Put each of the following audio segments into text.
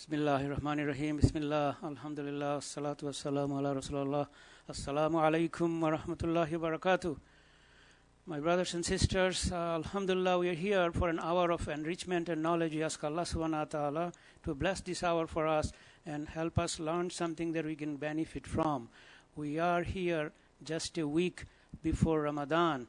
Bismillahirrahmanirrahim. Bismillah. Alhamdulillah. Salatu wassalamu ala Rasulullah. Assalamu alaikum wa rahmatullahi wa barakatuh. My brothers and sisters, Alhamdulillah, we are here for an hour of enrichment and knowledge. We ask Allah subhanahu wa ta'ala to bless this hour for us and help us learn something that we can benefit from. We are here just a week before Ramadan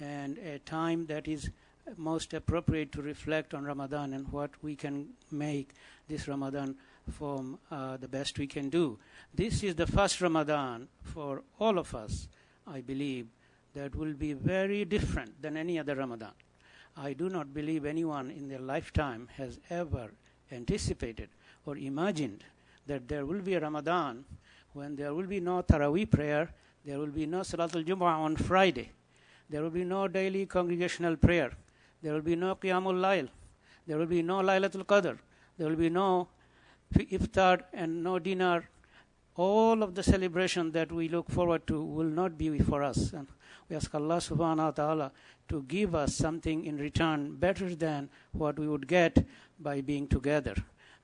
and a time that is most appropriate to reflect on Ramadan and what we can make this Ramadan from the best we can do. This is the first Ramadan for all of us, I believe, that will be very different than any other Ramadan. I do not believe anyone in their lifetime has ever anticipated or imagined that there will be a Ramadan when there will be no Taraweeh prayer, there will be no Salatul Jumu'ah on Friday, there will be no daily congregational prayer, there will be no Qiyamul Layl, there will be no Laylatul Qadr, there will be no iftar and no dinner. All of the celebration that we look forward to will not be for us. And we ask Allah subhanahu wa ta'ala to give us something in return better than what we would get by being together.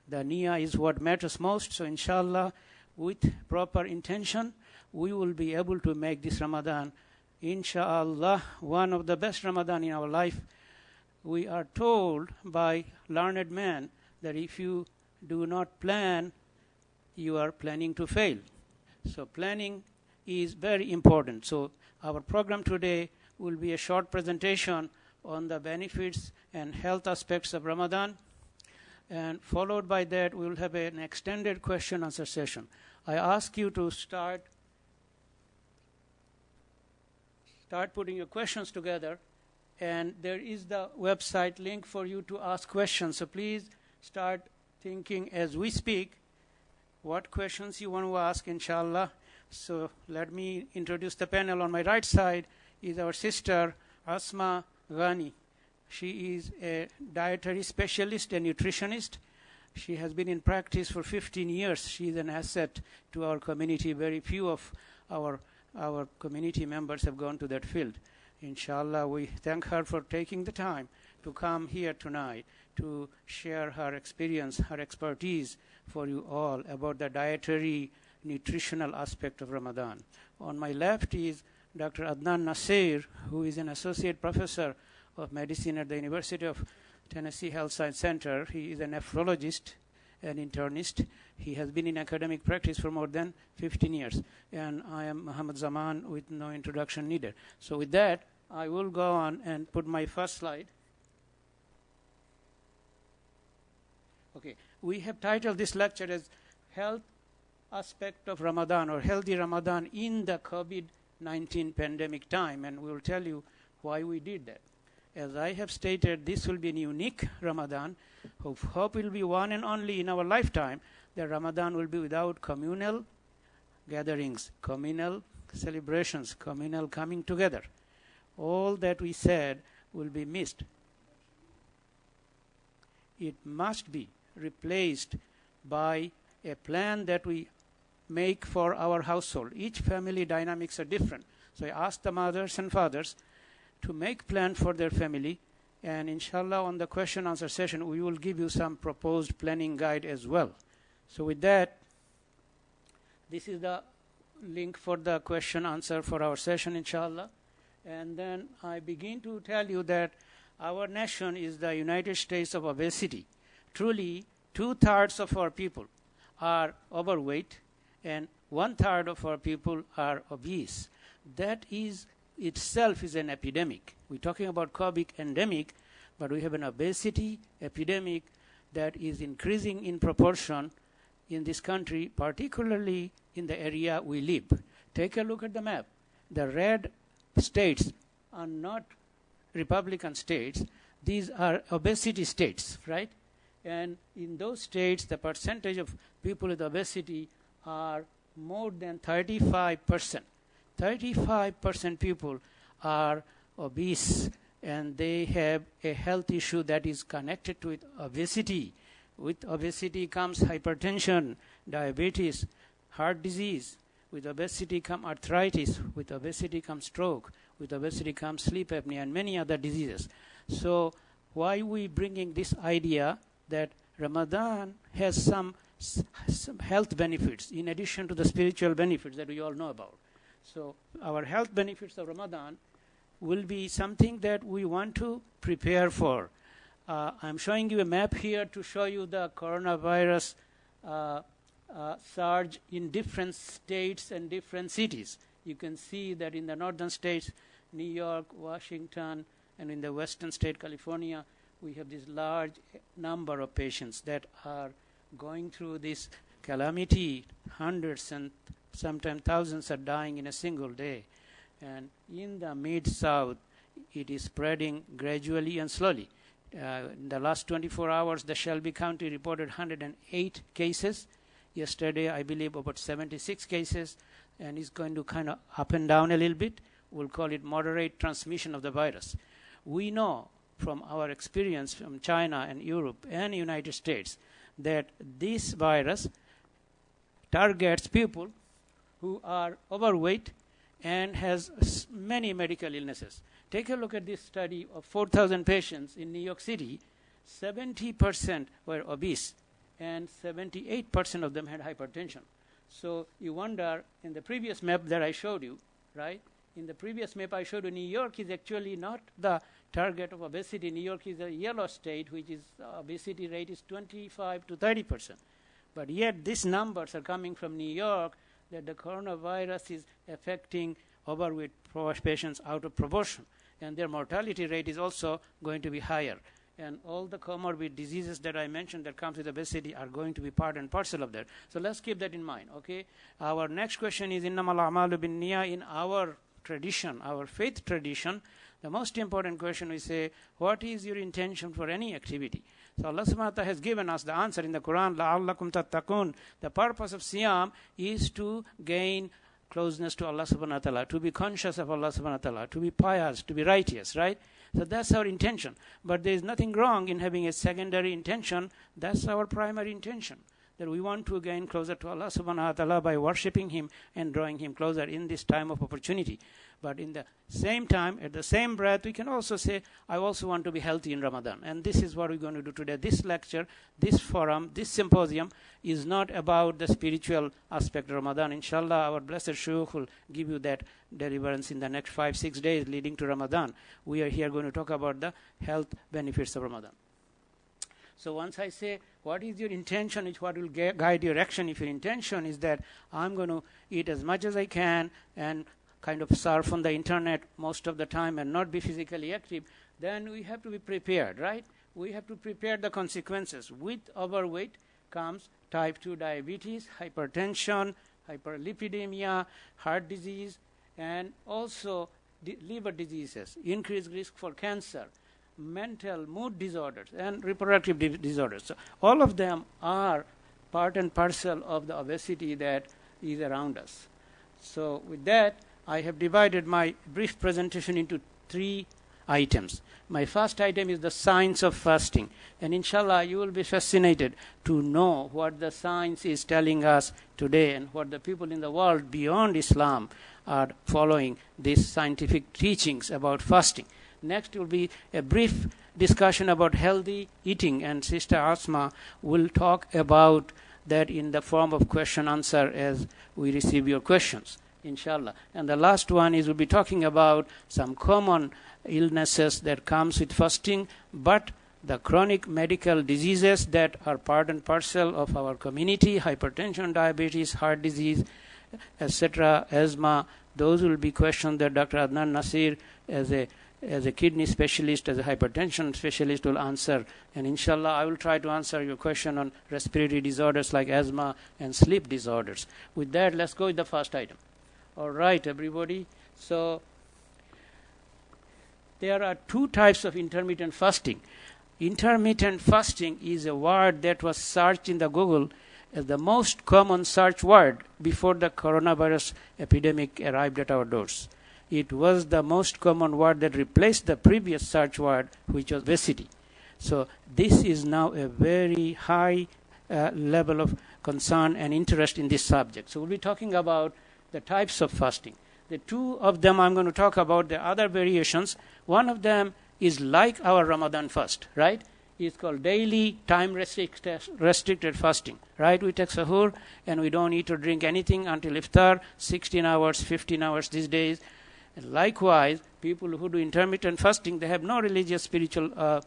The niyyah is what matters most. So inshallah, with proper intention, we will be able to make this Ramadan, inshallah, one of the best Ramadan in our life. We are told by learned men that if you do not plan, you are planning to fail. So planning is very important. So our program today will be a short presentation on the benefits and health aspects of Ramadan, and followed by that we will have an extended question answer session. I ask you to start putting your questions together, and there is the website link for you to ask questions. So please start thinking as we speak what questions you want to ask, inshallah. So let me introduce the panel. On my right side is our sister Asma Ghani. She is a dietary specialist and nutritionist. She has been in practice for 15 years. She is an asset to our community. Very few of our community members have gone to that field. Inshallah, we thank her for taking the time to come here tonight to share her experience, her expertise for you all about the dietary, nutritional aspect of Ramadan. On my left is Dr. Adnan Nasir, who is an associate professor of medicine at the University of Tennessee Health Science Center. He is a nephrologist and internist. He has been in academic practice for more than 15 years. And I am Muhammad Zaman with no introduction needed. So with that, I will go on and put my first slide. Okay, we have titled this lecture as Health Aspect of Ramadan, or Healthy Ramadan in the COVID-19 pandemic time, and we will tell you why we did that. As I have stated, this will be a unique Ramadan. Hope will be one and only in our lifetime that Ramadan will be without communal gatherings, communal celebrations, communal coming together. All that we said will be missed. It must be replaced by a plan that we make for our household. Each family dynamics are different. So I ask the mothers and fathers to make plan for their family, and inshallah on the question answer session we will give you some proposed planning guide as well. So with that, this is the link for the question answer for our session, inshallah. And then I begin to tell you that our nation is the United States of obesity. Truly, 2/3 of our people are overweight and 1/3 of our people are obese. That is itself is an epidemic. We're talking about COVID endemic, but we have an obesity epidemic that is increasing in proportion in this country, particularly in the area we live. Take a look at the map. The red states are not Republican states. These are obesity states, right? And in those states, the percentage of people with obesity are more than 35%. 35% people are obese, and they have a health issue that is connected to obesity. With obesity comes hypertension, diabetes, heart disease. With obesity comes arthritis. With obesity comes stroke. With obesity comes sleep apnea and many other diseases. So why we bringing this idea that Ramadan has some health benefits in addition to the spiritual benefits that we all know about. So our health benefits of Ramadan will be something that we want to prepare for. I'm showing you a map here to show you the coronavirus surge in different states and different cities. You can see that in the northern states, New York, Washington, and in the western state, California, we have this large number of patients that are going through this calamity. Hundreds and sometimes thousands are dying in a single day. And in the mid-south, it is spreading gradually and slowly. In the last 24 hours, the Shelby County reported 108 cases. Yesterday, I believe, about 76 cases, and it's going to kind of up and down a little bit. We'll call it moderate transmission of the virus. We know from our experience from China and Europe and United States that this virus targets people who are overweight and has many medical illnesses. Take a look at this study of 4,000 patients in New York City. 70% were obese and 78% of them had hypertension. So you wonder, in the previous map that I showed you, right? In the previous map I showed you, New York is actually not the target of obesity. New York is a yellow state, which is obesity rate is 25 to 30%. But yet these numbers are coming from New York, that the coronavirus is affecting overweight patients out of proportion. And their mortality rate is also going to be higher. And all the comorbid diseases that I mentioned that comes with obesity are going to be part and parcel of that. So let's keep that in mind, okay? Our next question is, innamal a'malu binniyah. In our tradition, our faith tradition, the most important question we say, what is your intention for any activity? So Allah subhanahu wa ta'ala has given us the answer in the Quran, la'allakum tattaqun. The purpose of Siyam is to gain closeness to Allah subhanahu wa ta'ala, to be conscious of Allah subhanahu wa ta'ala, to be pious, to be righteous, right? So that's our intention. But there is nothing wrong in having a secondary intention. That's our primary intention, that we want to gain closer to Allah subhanahu wa ta'ala by worshipping Him and drawing Him closer in this time of opportunity. But in the same time, at the same breath, we can also say, I also want to be healthy in Ramadan. And this is what we're going to do today. This lecture, this forum, this symposium is not about the spiritual aspect of Ramadan. Inshallah, our blessed Shaykh will give you that deliverance in the next 5-6 days leading to Ramadan. We are here going to talk about the health benefits of Ramadan. So once I say, what is your intention, is what will guide your action. If your intention is that I'm going to eat as much as I can and kind of surf on the internet most of the time and not be physically active, then we have to be prepared, right? We have to prepare the consequences. With overweight comes type 2 diabetes, hypertension, hyperlipidemia, heart disease, and also liver diseases, increased risk for cancer, mental mood disorders, and reproductive disorders. So all of them are part and parcel of the obesity that is around us. So with that, I have divided my brief presentation into 3 items. My first item is the science of fasting. And inshallah, you will be fascinated to know what the science is telling us today and what the people in the world beyond Islam are following these scientific teachings about fasting. Next will be a brief discussion about healthy eating, and Sister Asma will talk about that in the form of question answer as we receive your questions, inshallah. And the last one is we'll be talking about some common illnesses that comes with fasting, but the chronic medical diseases that are part and parcel of our community, hypertension, diabetes, heart disease, etc., asthma. Those will be questions that Dr. Adnan Nasir, as a kidney specialist, as a hypertension specialist, will answer. And inshallah, I will try to answer your question on respiratory disorders like asthma and sleep disorders. With that, let's go with the first item. All right, everybody. So there are 2 types of intermittent fasting. Intermittent fasting is a word that was searched in the Google as the most common search word before the coronavirus epidemic arrived at our doors. It was the most common word that replaced the previous search word, which was obesity. So this is now a very high level of concern and interest in this subject. So we'll be talking about the types of fasting. The 2 of them I'm going to talk about, the other variations. One of them is like our Ramadan fast, right? is called daily time restricted fasting. Right? We take sahur and we don't eat or drink anything until iftar, 16 hours, 15 hours these days. And likewise, people who do intermittent fasting, they have no religious, spiritual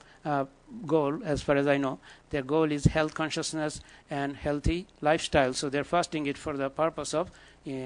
goal, as far as I know. Their goal is health consciousness and healthy lifestyle. So they're fasting it for the purpose of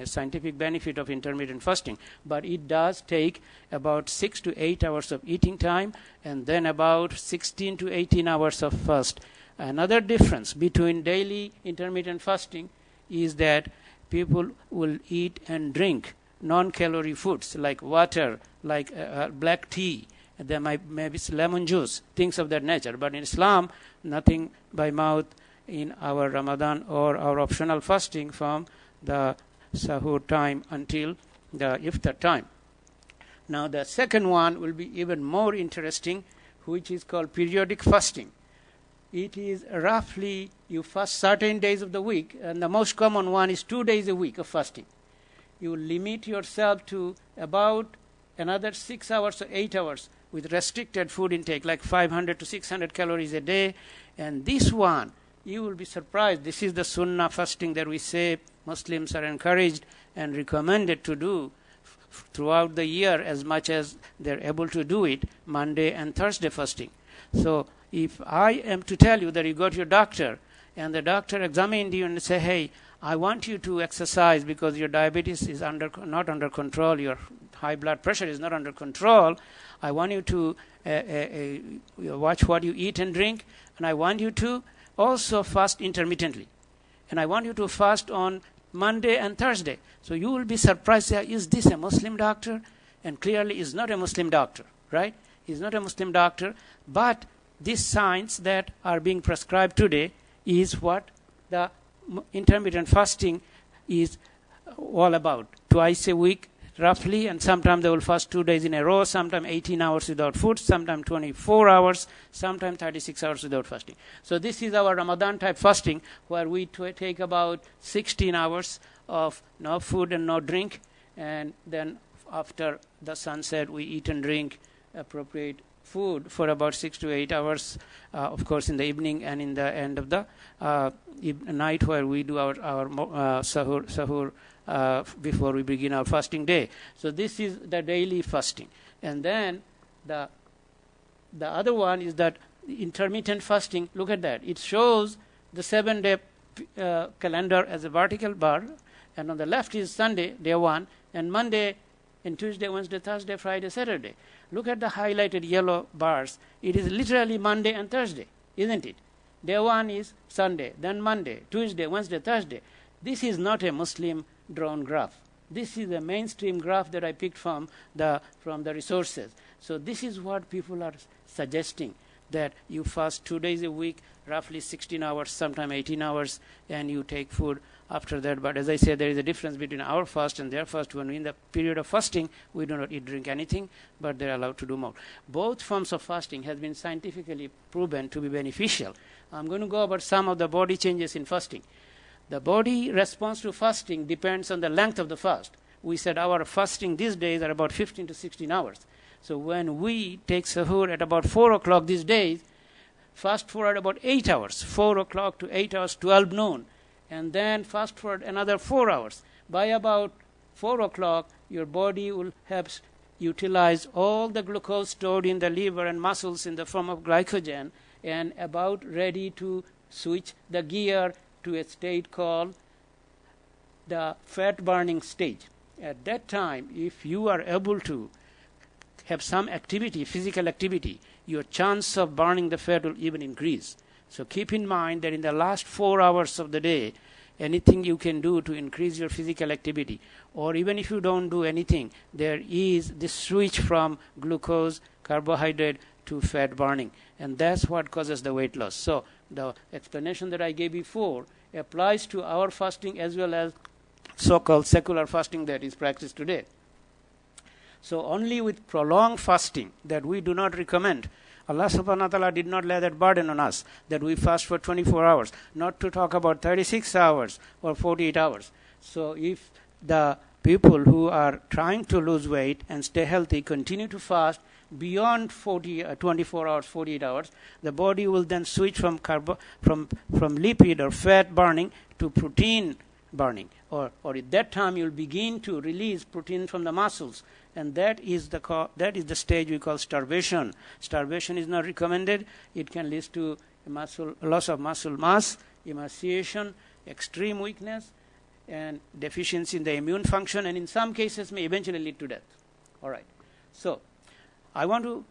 scientific benefit of intermittent fasting. But it does take about 6 to 8 hours of eating time and then about 16 to 18 hours of fast. Another difference between daily intermittent fasting is that people will eat and drink non-calorie foods like water, like black tea, there may be lemon juice, things of that nature. But in Islam, nothing by mouth in our Ramadan or our optional fasting from the sahur time until the iftar time. Now the second one will be even more interesting, which is called periodic fasting. It is roughly you fast certain days of the week, and the most common one is 2 days a week of fasting. You limit yourself to about another 6 hours or 8 hours with restricted food intake, like 500 to 600 calories a day. And this one, you will be surprised. This is the sunnah fasting that we say Muslims are encouraged and recommended to do throughout the year as much as they're able to do it, Monday and Thursday fasting. So if I am to tell you that you go to your doctor and the doctor examined you and say, hey, I want you to exercise because your diabetes is not under control, your high blood pressure is not under control. I want you to watch what you eat and drink, and I want you to also fast intermittently. And I want you to fast on Monday and Thursday. So you will be surprised, is this a Muslim doctor? And clearly is not a Muslim doctor, right? He's not a Muslim doctor, but these signs that are being prescribed today is what the intermittent fasting is all about. Twice a week, roughly, and sometimes they will fast 2 days in a row, sometimes 18 hours without food, sometimes 24 hours, sometimes 36 hours without fasting. So this is our Ramadan type fasting, where we take about 16 hours of no food and no drink, and then after the sunset we eat and drink appropriate food for about 6 to 8 hours, of course in the evening and in the end of the night, where we do our sahur before we begin our fasting day. So this is the daily fasting. And then the other one is that intermittent fasting. Look at that. It shows the 7-day calendar as a vertical bar, and on the left is Sunday, day 1, and Monday and Tuesday, Wednesday, Thursday, Friday, Saturday. Look at the highlighted yellow bars. It is literally Monday and Thursday, isn't it? Day 1 is Sunday, then Monday, Tuesday, Wednesday, Thursday. This is not a Muslim drawn graph. This is a mainstream graph that I picked from the resources. So this is what people are suggesting, that you fast 2 days a week, roughly 16 hours, sometimes 18 hours, and you take food after that. But as I said, there is a difference between our fast and their fast. When we're in the period of fasting, we do not eat, drink anything, but they're allowed to do more. Both forms of fasting has been scientifically proven to be beneficial. I'm going to go over some of the body changes in fasting. The body response to fasting depends on the length of the fast. We said our fasting these days are about 15 to 16 hours. So when we take sahur at about 4 o'clock these days, fast forward about 8 hours, 4 o'clock to 8 hours, 12 noon, and then fast forward another 4 hours. By about 4 o'clock, your body will have utilized all the glucose stored in the liver and muscles in the form of glycogen, and about ready to switch the gear to a state called the fat burning stage. At that time, if you are able to have some activity, physical activity, your chance of burning the fat will even increase. So keep in mind that in the last 4 hours of the day, anything you can do to increase your physical activity, or even if you don't do anything, there is this switch from glucose, carbohydrate to fat burning, and that's what causes the weight loss. So the explanation that I gave before applies to our fasting as well as so-called secular fasting that is practiced today. So only with prolonged fasting that we do not recommend. Allah subhanahu wa ta'ala did not lay that burden on us, that we fast for 24 hours, not to talk about 36 hours or 48 hours. So if the people who are trying to lose weight and stay healthy continue to fast, beyond 24 hours, 48 hours, the body will then switch from lipid or fat burning to protein burning. Or at that time, you'll begin to release protein from the muscles. And that is the stage we call starvation. Starvation is not recommended. It can lead to loss of muscle mass, emaciation, extreme weakness, and deficiency in the immune function, and in some cases may eventually lead to death. All right. So I want to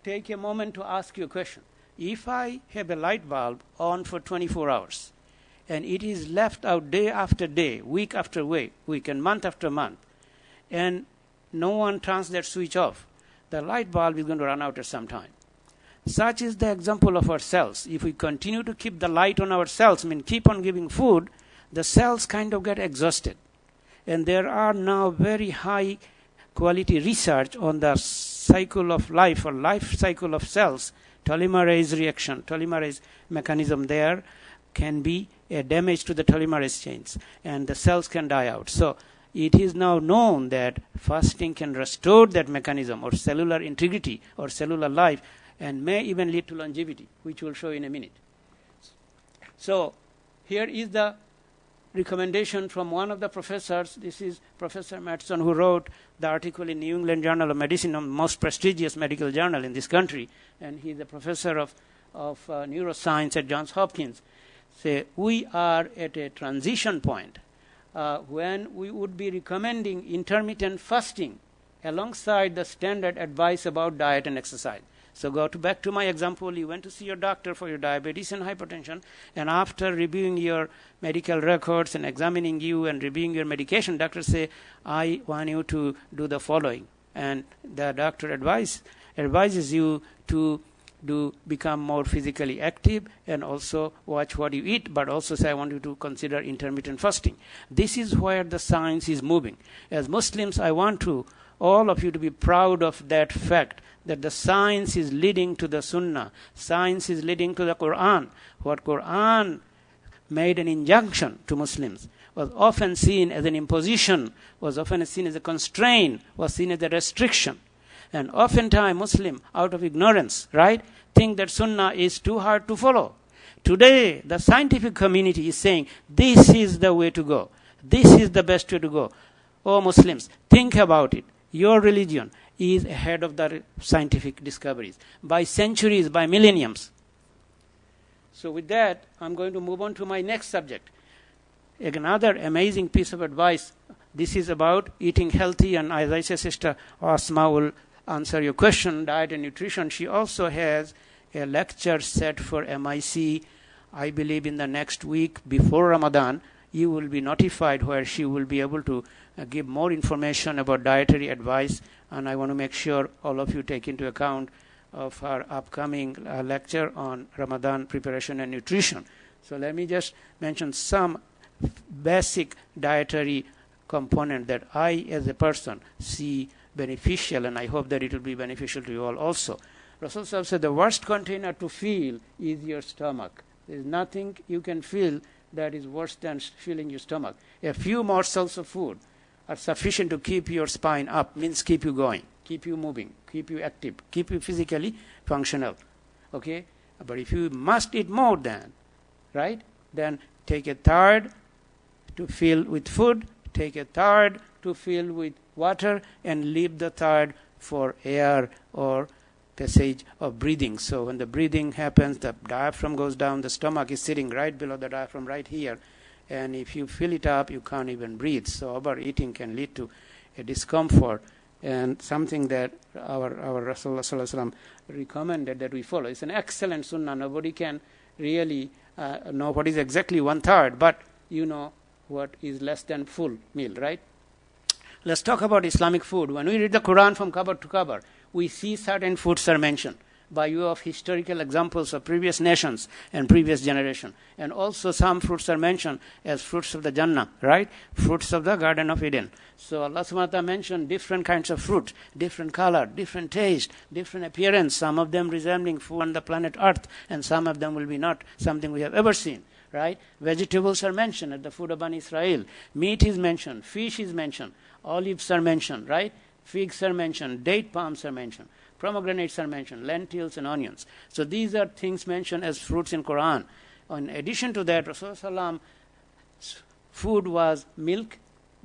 take a moment to ask you a question. If I have a light bulb on for 24 hours, and it is left out day after day, week after week, and month after month, and no one turns that switch off, the light bulb is going to run out at some time. Such is the example of our cells. If we continue to keep the light on our cells, keep on giving food, the cells kind of get exhausted. And there are now very high quality research on the cycle of life or life cycle of cells. Telomerase reaction, telomerase mechanism there can be a damage to the telomerase chains, and the cells can die out. So it is now known that fasting can restore that mechanism or cellular integrity or cellular life, and may even lead to longevity, which we'll show in a minute. So here is the recommendation from one of the professors. This is Professor Matson, who wrote the article in New England Journal of Medicine, the most prestigious medical journal in this country, and he's a professor of neuroscience at Johns Hopkins. Say, we are at a transition point when we would be recommending intermittent fasting alongside the standard advice about diet and exercise. So back to my example. You went to see your doctor for your diabetes and hypertension, and after reviewing your medical records and examining you and reviewing your medication, doctor say, I want you to do the following. And the doctor advises you to become more physically active and also watch what you eat, but also say, I want you to consider intermittent fasting. This is where the science is moving. As Muslims, I want all of you to be proud of that fact, that the science is leading to the Sunnah. Science is leading to the Quran. What Quran made an injunction to Muslims was often seen as an imposition, was often seen as a constraint, was seen as a restriction. And oftentimes Muslim, out of ignorance, right, think that Sunnah is too hard to follow. Today, the scientific community is saying, this is the way to go. This is the best way to go. Oh, Muslims, think about it. Your religion is ahead of the scientific discoveries by centuries, by millenniums. So with that, I'm going to move on to my next subject. Another amazing piece of advice. This is about eating healthy, and as I say, Sister Asma will answer your question, diet and nutrition. She also has a lecture set for MIC, I believe in the next week before Ramadan. You will be notified where she will be able to give more information about dietary advice, and I want to make sure all of you take into account of her upcoming lecture on Ramadan preparation and nutrition. So let me just mention some basic dietary component that I as a person see beneficial, and I hope that it will be beneficial to you all also. Rasul Sahib said the worst container to feel is your stomach. There is nothing you can feel that is worse than filling your stomach. A few morsels of food are sufficient to keep your spine up, means keep you going, keep you moving, keep you active, keep you physically functional. Okay? But if you must eat more than, right, then take a third to fill with food, take a third to fill with water, and leave the third for air or passage of breathing. So when the breathing happens, the diaphragm goes down, the stomach is sitting right below the diaphragm right here, and if you fill it up, you can't even breathe. So overeating can lead to a discomfort, and something that our Rasulullah Sallallahu Alaihi Wasallam recommended that we follow. It's an excellent sunnah. Nobody can really know what is exactly one third, but you know what is less than full meal, right? Let's talk about Islamic food. When we read the Quran from cover to cover, we see certain foods are mentioned by way of historical examples of previous nations and previous generation. And also some fruits are mentioned as fruits of the Jannah, right? Fruits of the Garden of Eden. So Allah subhanahu wa ta'ala mentioned different kinds of fruit, different color, different taste, different appearance, some of them resembling food on the planet Earth, and some of them will be not something we have ever seen, right? Vegetables are mentioned as the food of Bani Israel. Meat is mentioned, fish is mentioned, olives are mentioned, right? Figs are mentioned, date palms are mentioned. Pomegranates are mentioned, lentils and onions. So these are things mentioned as fruits in Quran. In addition to that, Rasulullah food was milk,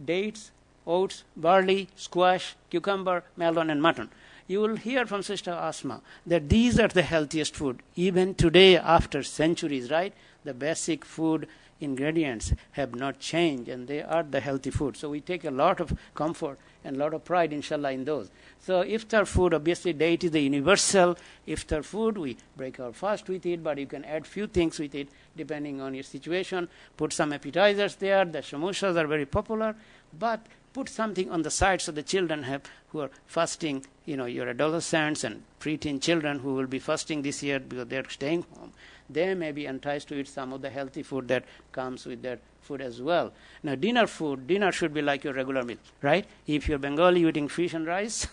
dates, oats, barley, squash, cucumber, melon, and mutton. You will hear from Sister Asma that these are the healthiest food. Even today, after centuries, right, the basic food ingredients have not changed, and they are the healthy food. So we take a lot of comfort and a lot of pride, inshallah, in those. So iftar food, obviously, date is the universal iftar food. We break our fast with it, but you can add few things with it depending on your situation. Put some appetizers there. The shamushas are very popular, but put something on the side so the children who are fasting, your adolescents and preteen children who will be fasting this year because they're staying home, they may be enticed to eat some of the healthy food that comes with their food as well. Now, dinner should be like your regular meal, right? If you're Bengali, eating fish and rice,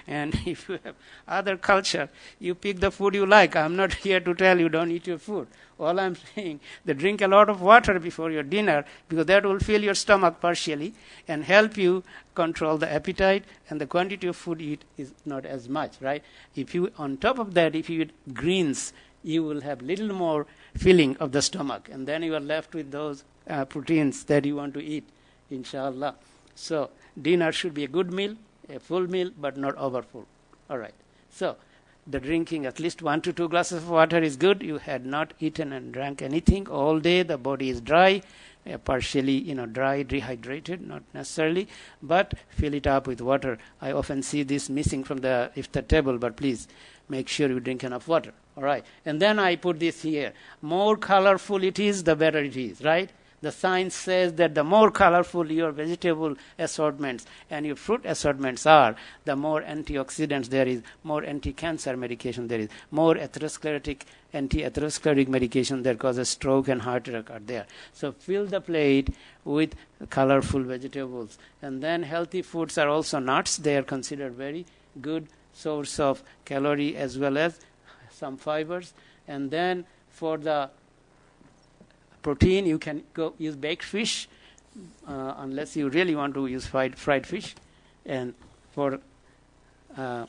and if you have other culture, you pick the food you like. I'm not here to tell you don't eat your food. All I'm saying, that drink a lot of water before your dinner, because that will fill your stomach partially and help you control the appetite, and the quantity of food you eat is not as much, right? On top of that, if you eat greens, you will have little more filling of the stomach, and then you are left with those proteins that you want to eat, inshallah. So dinner should be a good meal, a full meal, but not over full. All right. So the drinking at least 1 to 2 glasses of water is good. You had not eaten and drank anything all day. The body is dry, partially, dry, dehydrated, not necessarily, but fill it up with water. I often see this missing from the iftar table, but please make sure you drink enough water. All right. And then I put this here. More colorful it is, the better it is, right? The science says that the more colorful your vegetable assortments and your fruit assortments are, the more antioxidants there is, more anti-cancer medication there is, more anti-atherosclerotic medication that causes stroke and heart attack are there. So fill the plate with colorful vegetables. And then healthy foods are also nuts. They are considered very good source of calorie as well as some fibers. And then for the protein, you can go use baked fish, unless you really want to use fried fish. And for the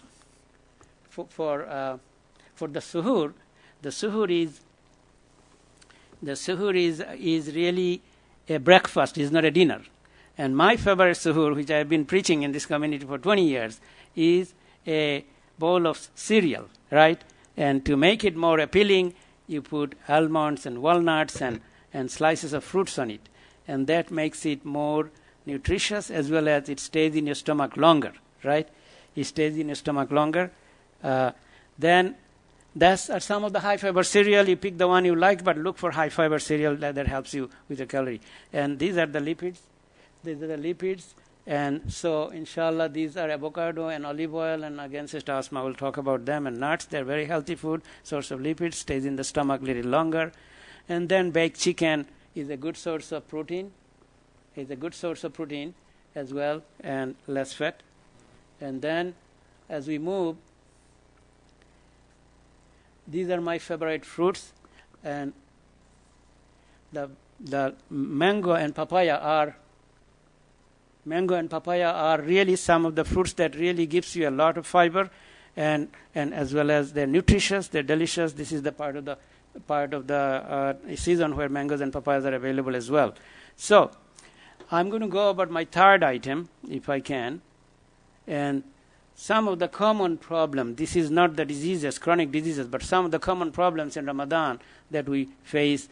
suhoor, the suhoor is really a breakfast, is not a dinner. And my favorite suhoor, which I have been preaching in this community for 20 years, is a bowl of cereal, right? And to make it more appealing, you put almonds and walnuts and slices of fruits on it. And that makes it more nutritious, as well as it stays in your stomach longer, right? It stays in your stomach longer. Then that's some of the high-fiber cereal. You pick the one you like, but look for high-fiber cereal that helps you with the calorie. And these are the lipids. These are the lipids. And so, inshallah, these are avocado and olive oil. And again, Sister Asma will talk about them. And nuts, they're very healthy food. Source of lipids, stays in the stomach a little longer. And then baked chicken is a good source of protein. Is a good source of protein as well, and less fat. And then, as we move, these are my favorite fruits. And the mango and papaya are really some of the fruits that really gives you a lot of fiber, and as well as they're nutritious, they're delicious. This is the part of the season where mangoes and papayas are available as well. So I'm going to go about my third item, if I can. And some of the common problems, this is not the diseases, chronic diseases, but some of the common problems in Ramadan that we face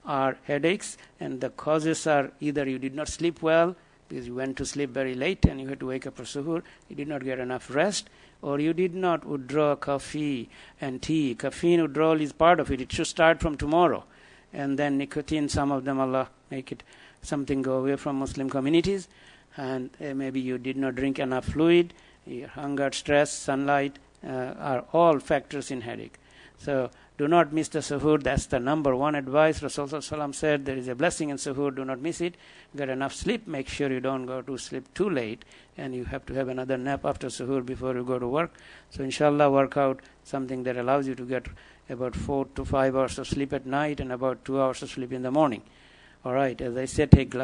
are headaches. And the causes are either you did not sleep well, because you went to sleep very late and you had to wake up for suhoor, you did not get enough rest, or you did not withdraw coffee and tea. Caffeine withdrawal is part of it. It should start from tomorrow. And then nicotine, some of them, Allah make it something go away from Muslim communities. And maybe you did not drink enough fluid. Your hunger, stress, sunlight are all factors in headache. So do not miss the suhoor. That's the number one advice. Rasulullah said there is a blessing in suhoor. Do not miss it. Get enough sleep. Make sure you don't go to sleep too late. And you have to have another nap after suhoor before you go to work. So inshallah, work out something that allows you to get about 4 to 5 hours of sleep at night and about 2 hours of sleep in the morning. All right, as I said, take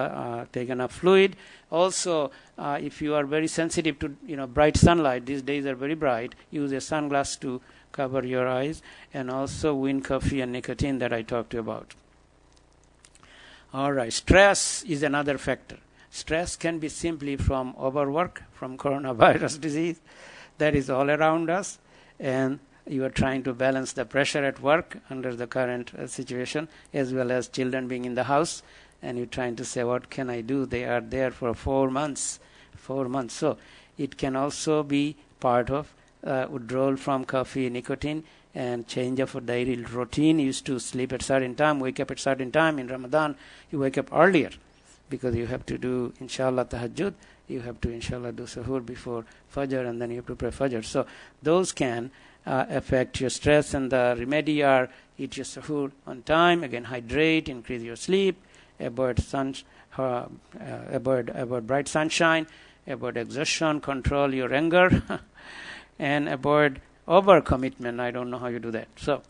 enough fluid. Also, if you are very sensitive to bright sunlight, these days are very bright, use a sunglass to cover your eyes, and also wind, coffee, and nicotine that I talked about. All right, stress is another factor. Stress can be simply from overwork, from coronavirus disease that is all around us, and you are trying to balance the pressure at work under the current situation, as well as children being in the house, and you're trying to say, what can I do? They are there for 4 months. So it can also be part of withdrawal from coffee, nicotine, and change of a daily routine. You used to sleep at certain time, wake up at certain time. In Ramadan, you wake up earlier because you have to do, inshallah, tahajjud. You have to, inshallah, do suhoor before Fajr, and then you have to pray Fajr. So those can affect your stress, and the remedy are eat your suhoor on time, again hydrate, increase your sleep, avoid bright sunshine, avoid exhaustion, control your anger, and avoid overcommitment. I don't know how you do that. So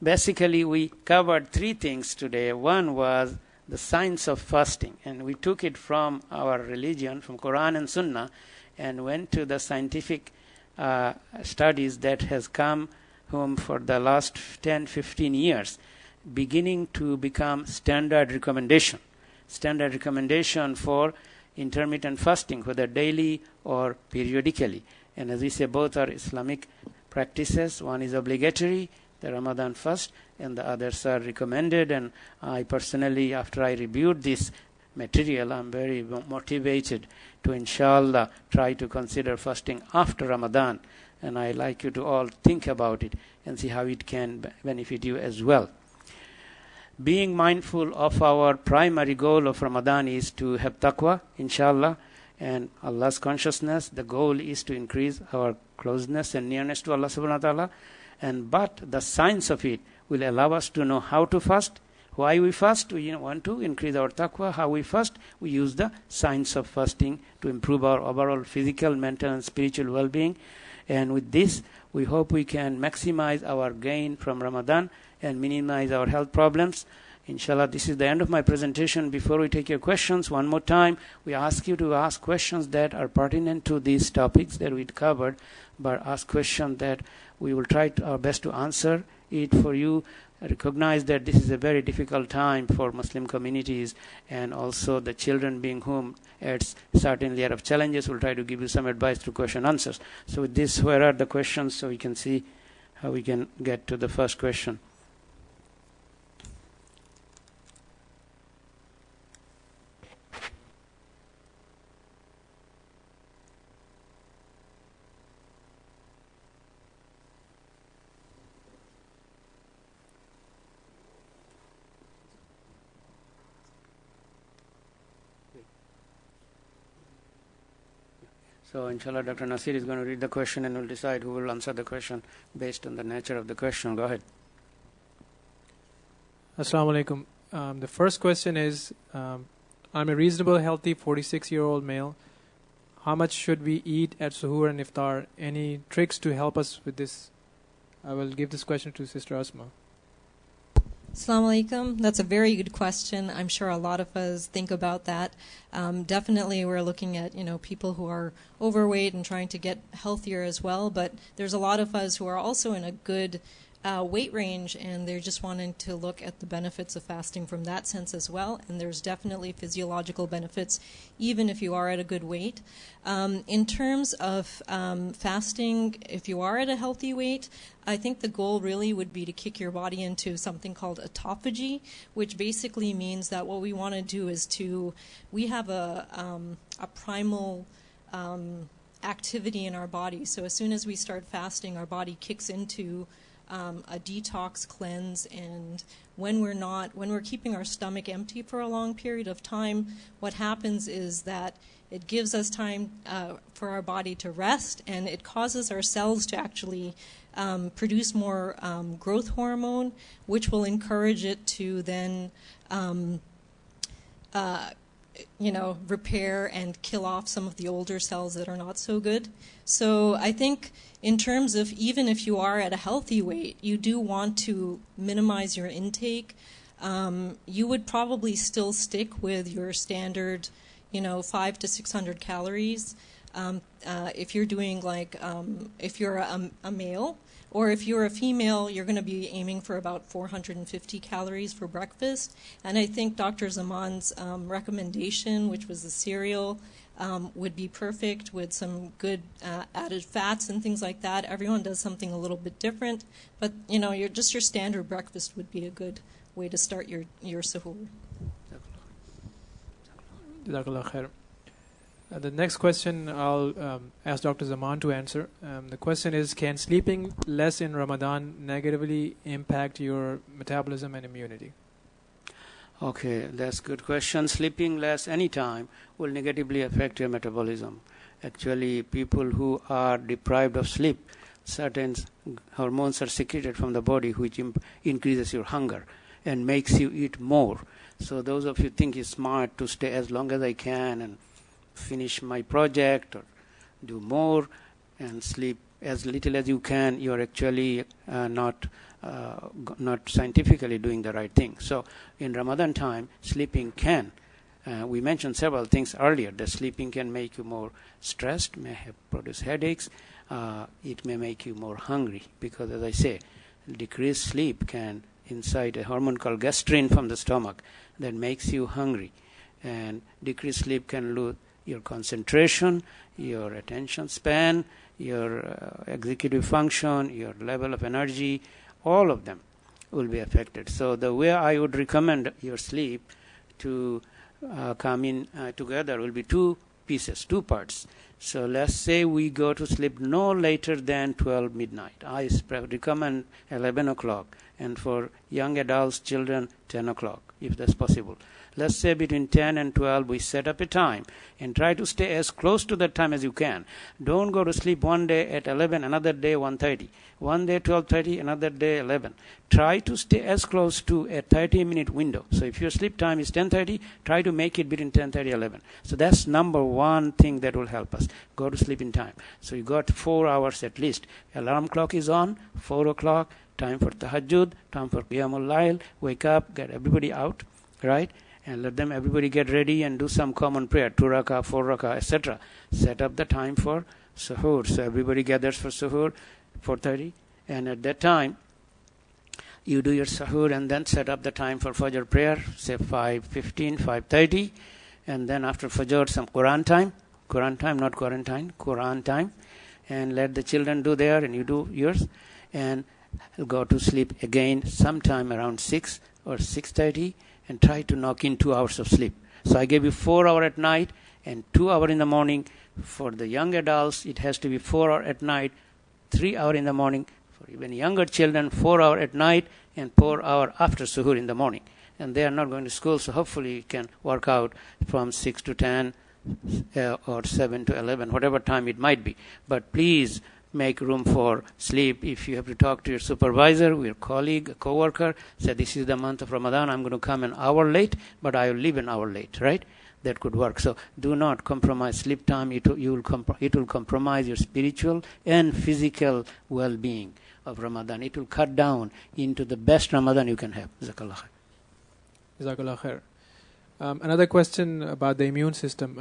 basically we covered 3 things today. One was the science of fasting, and we took it from our religion, from Quran and Sunnah, and went to the scientific studies that has come home for the last 10-15 years, beginning to become standard recommendation for intermittent fasting, whether daily or periodically. And as we say, both are Islamic practices. One is obligatory, the Ramadan fast, and the others are recommended. And I personally, after I reviewed this material, I'm very motivated to, inshallah, try to consider fasting after Ramadan. And I like you to all think about it and see how it can benefit you as well. Being mindful of our primary goal of Ramadan is to have taqwa, inshallah, and Allah's consciousness. The goal is to increase our closeness and nearness to Allah subhanahu wa ta'ala. But the science of it will allow us to know how to fast, why we fast. We want to increase our taqwa. How we fast, we use the science of fasting to improve our overall physical, mental, and spiritual well-being. And with this, we hope we can maximize our gain from Ramadan and minimize our health problems. Inshallah, this is the end of my presentation. Before we take your questions, one more time, we ask you to ask questions that are pertinent to these topics that we covered, but ask questions that we will try our best to answer it for you. Recognize that this is a very difficult time for Muslim communities, and also the children being home adds certain layer of challenges. We'll try to give you some advice through question answers. So with this, where are the questions, so we can see how we can get to the first question. So inshallah, Dr. Nasir is going to read the question and we'll decide who will answer the question based on the nature of the question. Go ahead. Assalamu alaikum. The first question is, I'm a reasonable, healthy 46-year-old male. How much should we eat at suhoor and iftar? Any tricks to help us with this? I will give this question to Sister Asma. Assalamu alaikum. That's a very good question. I'm sure a lot of us think about that. Definitely we're looking at, people who are overweight and trying to get healthier as well, but there's a lot of us who are also in a good weight range, and they're just wanting to look at the benefits of fasting from that sense as well. And there's definitely physiological benefits even if you are at a good weight. In terms of fasting, if you are at a healthy weight, I think the goal really would be to kick your body into something called autophagy, which basically means that what we want to do is we have a primal activity in our body. So as soon as we start fasting, our body kicks into a detox cleanse, and when we're keeping our stomach empty for a long period of time, what happens is that it gives us time for our body to rest, and it causes our cells to actually produce more growth hormone, which will encourage it to then repair and kill off some of the older cells that are not so good. So I think in terms of even if you are at a healthy weight, you do want to minimize your intake. you would probably still stick with your standard, 500 to 600 calories. If you're doing if you're a male, or if you're a female, you're going to be aiming for about 450 calories for breakfast. And I think Dr. Zaman's recommendation, which was the cereal, would be perfect with some good added fats and things like that. Everyone does something a little bit different, but your standard breakfast would be a good way to start your suhoor. Jazakallah khair. The next question I'll ask Dr. Zaman to answer. The question is, can sleeping less in Ramadan negatively impact your metabolism and immunity? Okay, that's a good question. Sleeping less anytime will negatively affect your metabolism. Actually, people who are deprived of sleep, certain hormones are secreted from the body which increases your hunger and makes you eat more. So those of you think it's smart to stay as long as I can and finish my project or do more and sleep as little as you can, you're actually not scientifically doing the right thing. So in Ramadan time, sleeping can, we mentioned several things earlier, that sleeping can make you more stressed, may produce headaches, it may make you more hungry, because as I say, decreased sleep can incite a hormone called gastrin from the stomach that makes you hungry, and decreased sleep can lose your concentration, your attention span, your executive function, your level of energy, all of them will be affected. So the way I would recommend your sleep to come in together will be two pieces, two parts. So let's say we go to sleep no later than 12 midnight. I recommend 11 o'clock, and for young adults, children, 10 o'clock, if that's possible. Let's say between 10 and 12 we set up a time and try to stay as close to that time as you can. Don't go to sleep one day at 11, another day 1:30. One day 12:30, another day 11. Try to stay as close to a 30-minute window. So if your sleep time is 10:30, try to make it between 10:30 and 11. So that's number one thing that will help us. Go to sleep in time. So you got 4 hours at least. Alarm clock is on, 4 o'clock, time for tahajjud, time for qiyamul layl, wake up, get everybody out, right? And let them everybody get ready and do some common prayer, 2 rakah, 4 rakah, etc. Set up the time for suhoor. So everybody gathers for suhoor, 4:30, and at that time you do your suhoor and then set up the time for fajr prayer, say 5:15, 5:30, and then after fajr some Quran time, not quarantine, Quran time, and let the children do there and you do yours, and go to sleep again sometime around 6 or 6:30, and try to knock in 2 hours of sleep. So I gave you 4 hours at night and 2 hours in the morning. For the young adults, it has to be 4 hours at night, 3 hours in the morning. For even younger children, 4 hours at night and 4 hours after suhoor in the morning. And they are not going to school, so hopefully you can work out from 6 to 10 or 7 to 11, whatever time it might be. But please make room for sleep. If you have to talk to your supervisor, your colleague, a co-worker, say this is the month of Ramadan, I'm going to come an hour late, but I will leave an hour late, right? That could work. So do not compromise sleep time. It will compromise your spiritual and physical well-being of Ramadan. It will cut down into the best Ramadan you can have. Jazakallah khair. Jazakallah khair. Another question about the immune system.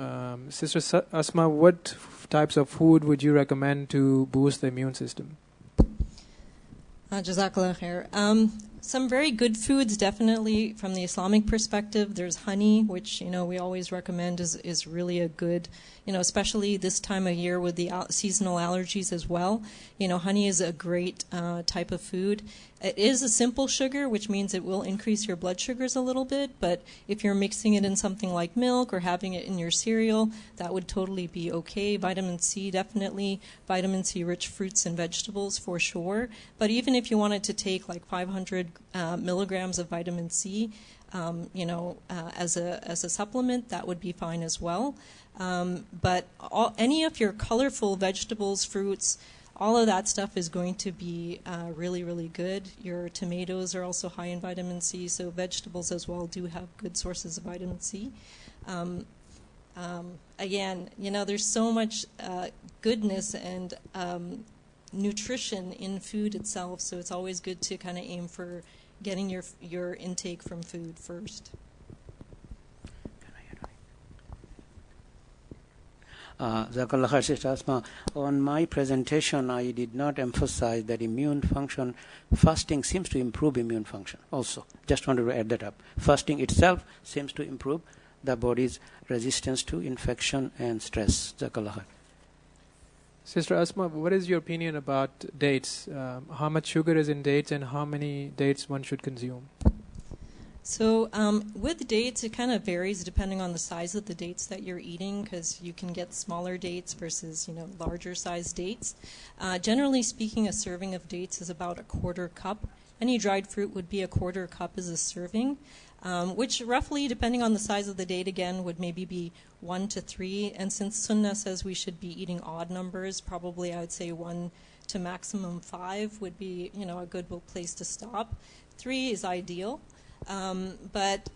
Sister Asma, what types of food would you recommend to boost the immune system? Jazakallah khair. Some very good foods, definitely from the Islamic perspective. There's honey, which we always recommend is really a good, especially this time of year with the seasonal allergies as well. Honey is a great type of food. It is a simple sugar, which means it will increase your blood sugars a little bit, but if you're mixing it in something like milk or having it in your cereal, that would totally be okay. Vitamin C, definitely. Vitamin C rich fruits and vegetables for sure. But even if you wanted to take like 500 milligrams of vitamin C, as a supplement, that would be fine as well. But any of your colorful vegetables, fruits, all of that stuff is going to be really, really good. Your tomatoes are also high in vitamin C, so vegetables as well do have good sources of vitamin C. Again, there's so much goodness and nutrition in food itself, so it's always good to kind of aim for, getting your intake from food first. Jazakallah khair, Sister Asma. On my presentation, I did not emphasize that immune function. Fasting seems to improve immune function also. Just wanted to add that up. Fasting itself seems to improve the body's resistance to infection and stress. Jazakallah khair. Sister Asma, what is your opinion about dates? How much sugar is in dates and how many dates one should consume? So with dates, it kind of varies depending on the size of the dates that you're eating, because you can get smaller dates versus larger size dates. Generally speaking, a serving of dates is about a quarter cup. Any dried fruit would be a quarter cup as a serving, which roughly, depending on the size of the date again, would maybe be 1 to 3. And since Sunnah says we should be eating odd numbers, probably I would say 1 to maximum 5 would be a good place to stop. 3 is ideal. But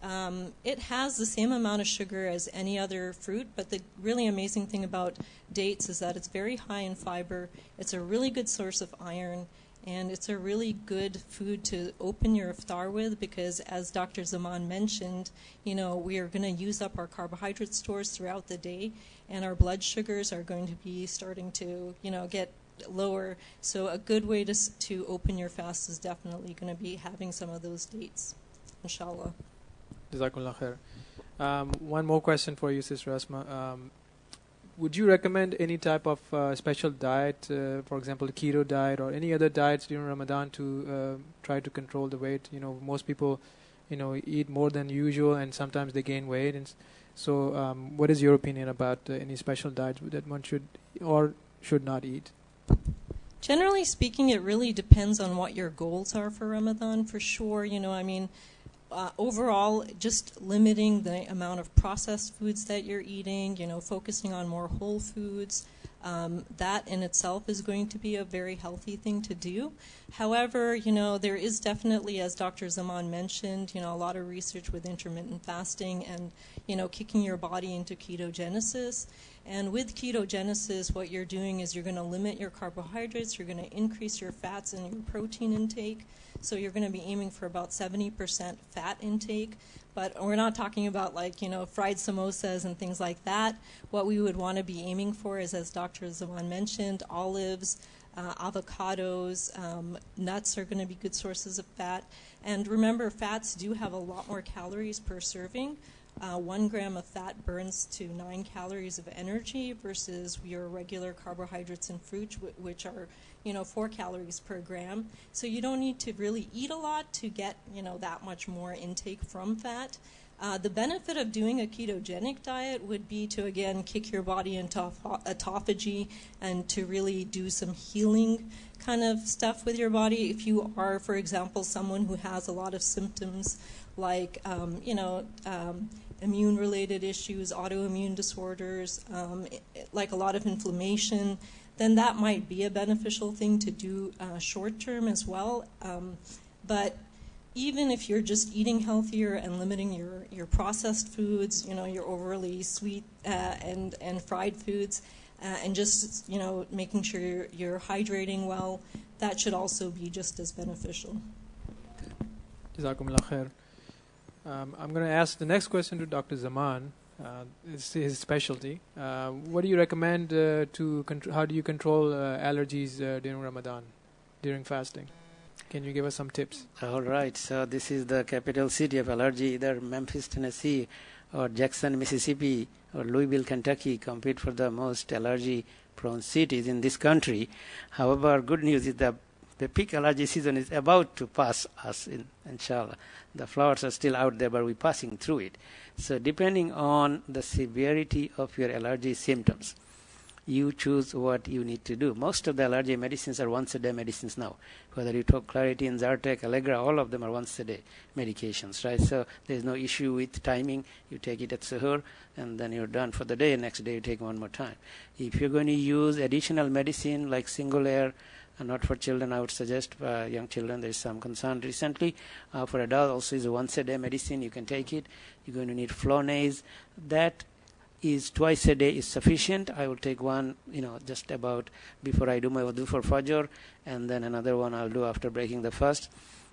it has the same amount of sugar as any other fruit, but the really amazing thing about dates is that it's very high in fiber, it's a really good source of iron, and it's a really good food to open your iftar with, because as Dr. Zaman mentioned, we are going to use up our carbohydrate stores throughout the day, and our blood sugars are going to be starting to, get lower. So a good way to open your fast is definitely going to be having some of those dates. Inshallah. Jazakallah khair. One more question for you, Sister Asma. Would you recommend any type of special diet, for example, keto diet or any other diets during Ramadan to try to control the weight? Most people, eat more than usual and sometimes they gain weight. And so what is your opinion about any special diets that one should or should not eat? Generally speaking, it really depends on what your goals are for Ramadan, for sure. Overall, just limiting the amount of processed foods that you're eating, focusing on more whole foods, that in itself is going to be a very healthy thing to do. However, there is definitely, as Dr. Zaman mentioned, a lot of research with intermittent fasting and, kicking your body into ketogenesis. And with ketogenesis, what you're doing is you're going to limit your carbohydrates, you're going to increase your fats and your protein intake. So you're going to be aiming for about 70% fat intake. But we're not talking about fried samosas and things like that. What we would want to be aiming for is, as Dr. Zaman mentioned, olives, avocados, nuts are going to be good sources of fat. And remember, fats do have a lot more calories per serving. 1 gram of fat burns to 9 calories of energy versus your regular carbohydrates and fruit, which are 4 calories per gram. So you don't need to really eat a lot to get that much more intake from fat. The benefit of doing a ketogenic diet would be to, again, kick your body into autophagy and to really do some healing kind of stuff with your body. If you are, for example, someone who has a lot of symptoms like immune-related issues, autoimmune disorders, like a lot of inflammation, then that might be a beneficial thing to do short-term as well. But even if you're just eating healthier and limiting your processed foods, your overly sweet and fried foods, and just making sure you're hydrating well, that should also be just as beneficial. Jazakumullah khair. I'm going to ask the next question to Dr. Zaman. It's his specialty. What do you recommend how do you control allergies during Ramadan, during fasting? Can you give us some tips? All right. So this is the capital city of allergy. Either Memphis, Tennessee, or Jackson, Mississippi, or Louisville, Kentucky compete for the most allergy-prone cities in this country. However, good news is that the peak allergy season is about to pass us, inshallah. The flowers are still out there, but we're passing through it. So depending on the severity of your allergy symptoms, you choose what you need to do. Most of the allergy medicines are once-a-day medicines now. Whether you talk Claritin, Zartec, Allegra, all of them are once-a-day medications, right? So there's no issue with timing. You take it at suhoor, and then you're done for the day. Next day you take one more time. If you're going to use additional medicine like single air, not for children, I would suggest young children. There is some concern recently. For adults, also is a once-a-day medicine. You can take it. You're going to need Flonase. That is twice a day is sufficient. I will take one, just about before I do my wudu for Fajr, and then another one I'll do after breaking the fast.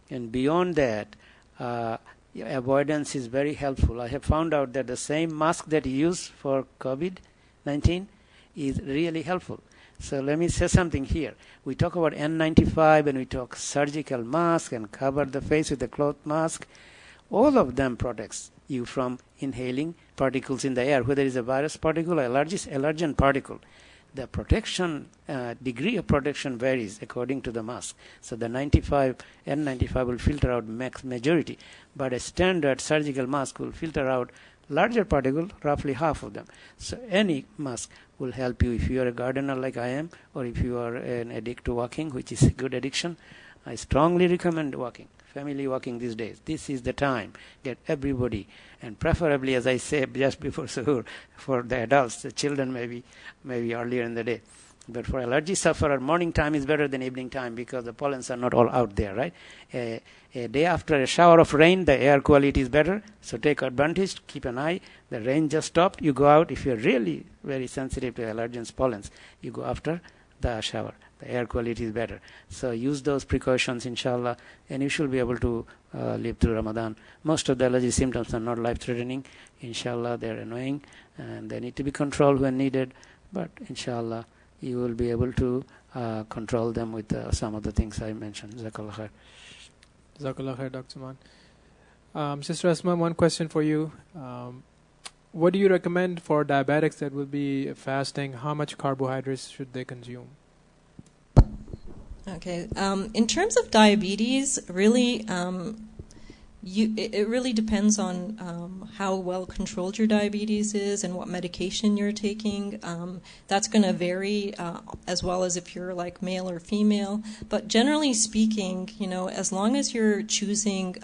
And beyond that, avoidance is very helpful. I have found out that the same mask that you use for COVID-19 is really helpful. So let me say something here. We talk about N95 and we talk surgical mask and cover the face with a cloth mask. All of them protects you from inhaling particles in the air, whether it's a virus particle or allergen particle. The protection, degree of protection varies according to the mask. So the N95 will filter out majority, but a standard surgical mask will filter out larger particle, roughly half of them. So any mask will help you if you are a gardener like I am, or if you are an addict to walking, which is a good addiction. I strongly recommend walking, family walking these days. This is the time. Get everybody, and preferably, as I said just before suhoor, for the adults, the children maybe earlier in the day. But for allergy sufferer, morning time is better than evening time because the pollens are not all out there, right? A day after a shower of rain, the air quality is better. So take advantage, keep an eye. The rain just stopped. You go out. If you're really very sensitive to allergens, pollens, you go after the shower. The air quality is better. So use those precautions, inshallah, and you should be able to live through Ramadan. Most of the allergy symptoms are not life-threatening. Inshallah, they're annoying, and they need to be controlled when needed. But inshallah, you will be able to control them with some of the things I mentioned. Jazakallah khair. Jazakallah khair, Dr. Zaman. Sister Asma, one question for you. What do you recommend for diabetics that will be fasting? How much carbohydrates should they consume? Okay. In terms of diabetes, really, it really depends on how well controlled your diabetes is and what medication you're taking. That's going to vary, as well as if you're like male or female. But generally speaking, as long as you're choosing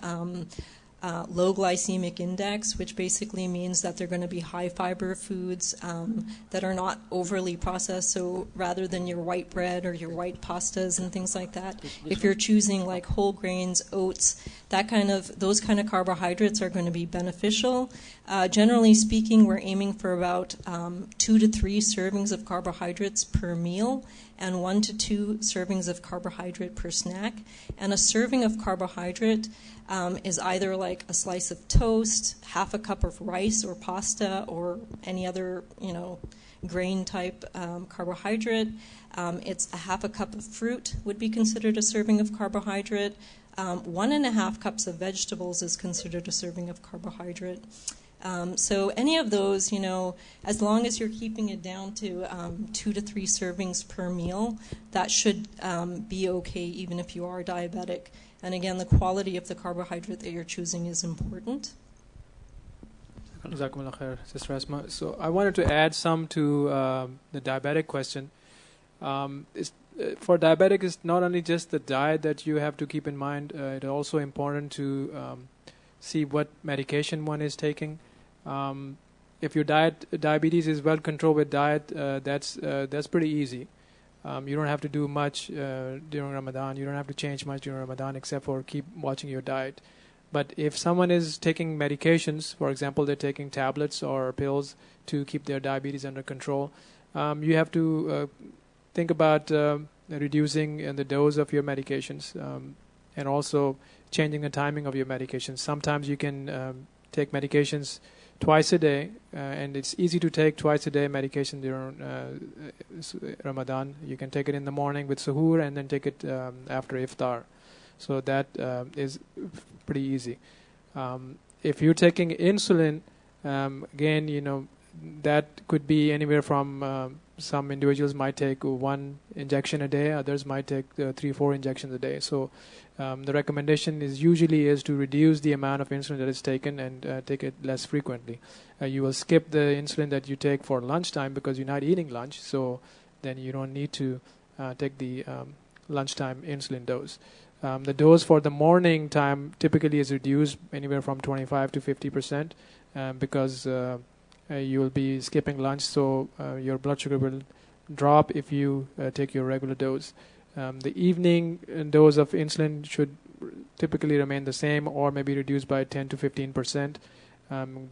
low glycemic index, which basically means that they're going to be high fiber foods that are not overly processed. So rather than your white bread or your white pastas and things like that, if you're choosing like whole grains, oats, those kind of carbohydrates are going to be beneficial. Generally speaking, we're aiming for about 2 to 3 servings of carbohydrates per meal and 1 to 2 servings of carbohydrate per snack. And a serving of carbohydrate is either like a slice of toast, half a cup of rice or pasta, or any other, grain type carbohydrate. It's a half a cup of fruit would be considered a serving of carbohydrate. 1.5 cups of vegetables is considered a serving of carbohydrate. So any of those, as long as you're keeping it down to 2 to 3 servings per meal, that should be okay even if you are diabetic. And again, the quality of the carbohydrate that you're choosing is important. Jazakumullah khair, Sister Asma. So I wanted to add some to the diabetic question. For diabetic, it's not only just the diet that you have to keep in mind. It's also important to see what medication one is taking. If your diabetes is well controlled with diet, that's pretty easy. You don't have to do much during Ramadan. You don't have to change much during Ramadan except for keep watching your diet. But if someone is taking medications, for example, they're taking tablets or pills to keep their diabetes under control, you have to think about reducing the dose of your medications and also changing the timing of your medications. Sometimes you can take medications twice a day, and it's easy to take twice a day medication during Ramadan. You can take it in the morning with suhoor and then take it after iftar. So that is pretty easy. If you're taking insulin, again, that could be anywhere from some individuals might take 1 injection a day, others might take 3-4 injections a day. So the recommendation is usually to reduce the amount of insulin that is taken and take it less frequently. You will skip the insulin that you take for lunchtime because you're not eating lunch, so then you don't need to take the lunchtime insulin dose. The dose for the morning time typically is reduced anywhere from 25 to 50% because you will be skipping lunch, so your blood sugar will drop if you take your regular dose. The evening dose of insulin should typically remain the same or maybe reduced by 10 to 15%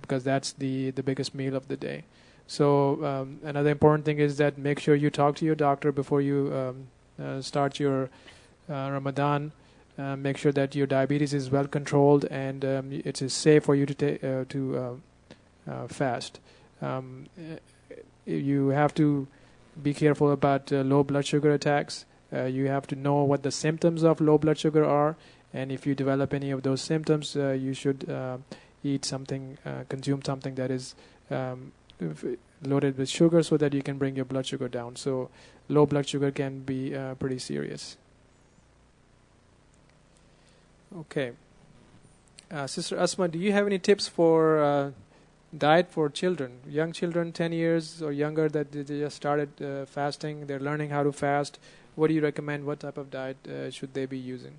because that's the biggest meal of the day. So another important thing is that make sure you talk to your doctor before you start your Ramadan make sure that your diabetes is well controlled and it is safe for you to fast. You have to be careful about low blood sugar attacks. You have to know what the symptoms of low blood sugar are, and if you develop any of those symptoms, you should eat something, consume something that is loaded with sugar so that you can bring your blood sugar down. So low blood sugar can be pretty serious. Okay. Sister Asma, do you have any tips for diet for children, young children, 10 years or younger, that they just started fasting, they're learning how to fast? What do you recommend? What type of diet should they be using?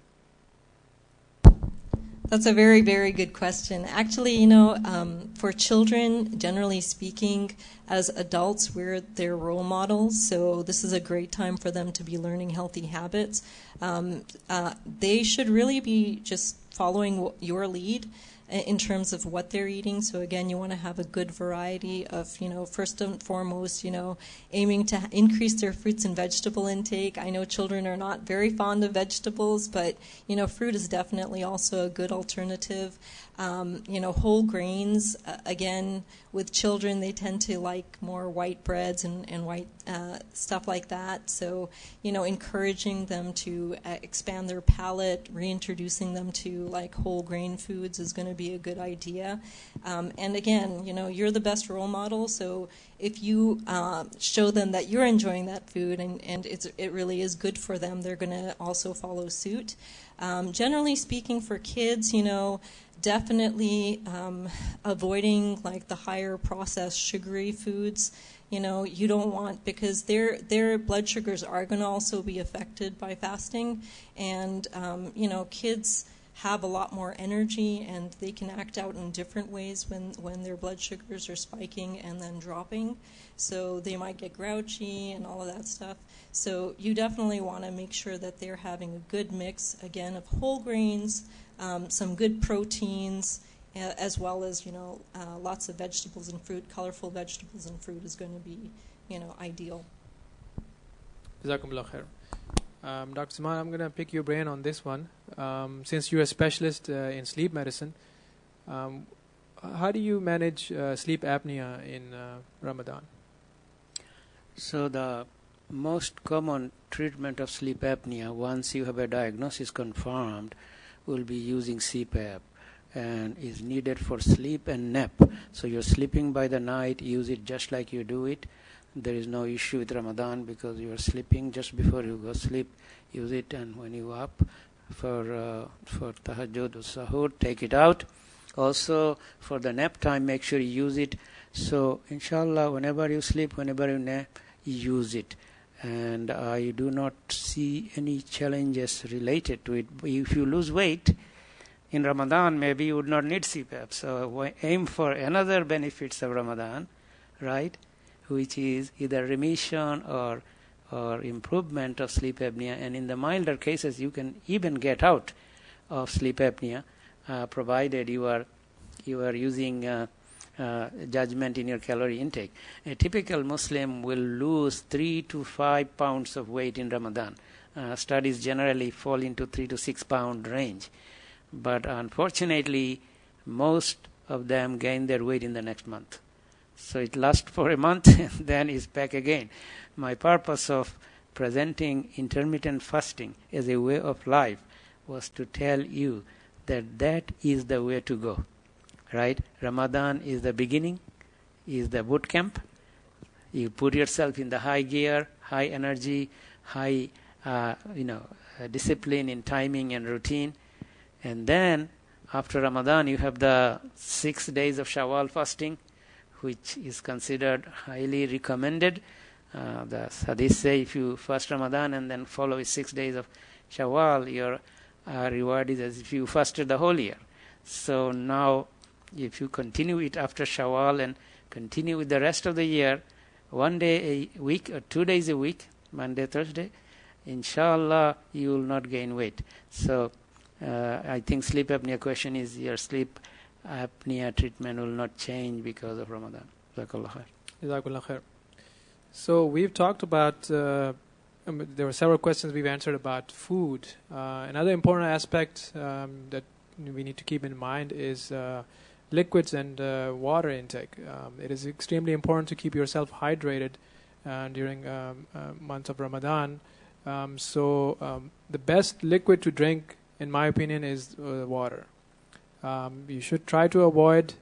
That's a very, very good question. Actually, for children, generally speaking, as adults, we're their role models, so this is a great time for them to be learning healthy habits. They should really be just following your lead in terms of what they're eating. So again, you want to have a good variety of, first and foremost, aiming to increase their fruits and vegetable intake. I know children are not very fond of vegetables, but, fruit is definitely also a good alternative. Whole grains, again, with children, they tend to like more white breads and white stuff like that. So, encouraging them to expand their palate, reintroducing them to like whole grain foods is going to be a good idea. And again, you're the best role model. So if you show them that you're enjoying that food and it really is good for them, they're going to also follow suit. Generally speaking, for kids, definitely avoiding like the higher processed sugary foods. You don't want, because their blood sugars are going to also be affected by fasting, and kids have a lot more energy and they can act out in different ways when their blood sugars are spiking and then dropping. So they might get grouchy and all of that stuff. So you definitely want to make sure that they're having a good mix, again, of whole grains, some good proteins, as well as, lots of vegetables and fruit. Colorful vegetables and fruit is going to be, ideal. Jazakumullah khair. Dr. Zaman, I'm going to pick your brain on this one. Since you're a specialist in sleep medicine, how do you manage sleep apnea in Ramadan? So the most common treatment of sleep apnea, once you have a diagnosis confirmed, will be using CPAP, and is needed for sleep and nap. So you're sleeping by the night, use it just like you do it. There is no issue with Ramadan because you are sleeping just before you go sleep. Use it, and when you up for tahajjud or sahur, take it out. Also for the nap time, make sure you use it. So inshallah, whenever you sleep, whenever you nap, use it. And I do not see any challenges related to it. If you lose weight in Ramadan, maybe you would not need CPAP. So aim for another benefits of Ramadan, right? Which is either remission or improvement of sleep apnea. And in the milder cases, you can even get out of sleep apnea, provided you are using judgment in your calorie intake. A typical Muslim will lose 3 to 5 pounds of weight in Ramadan. Studies generally fall into 3 to 6 pound range. But unfortunately, most of them gain their weight in the next month. So it lasts for a month and then is back again. My purpose of presenting intermittent fasting as a way of life was to tell you that is the way to go. Right? Ramadan is the beginning, is the boot camp. You put yourself in the high gear, high energy, high discipline in timing and routine. And then after Ramadan, you have the 6 days of Shawwal fasting, which is considered highly recommended. The hadith say if you fast Ramadan and then follow 6 days of Shawwal, your reward is as if you fasted the whole year. So now, if you continue it after Shawwal and continue with the rest of the year, 1 day a week or 2 days a week, Monday, Thursday, inshallah, you will not gain weight. So I think sleep apnea question is your sleep apnea treatment will not change because of Ramadan. Jazakallah khair. Jazakallah khair. So we've talked about there were several questions we've answered about food. Another important aspect that we need to keep in mind is liquids and water intake. It is extremely important to keep yourself hydrated during months of Ramadan. The best liquid to drink, in my opinion, is water. You should try to avoid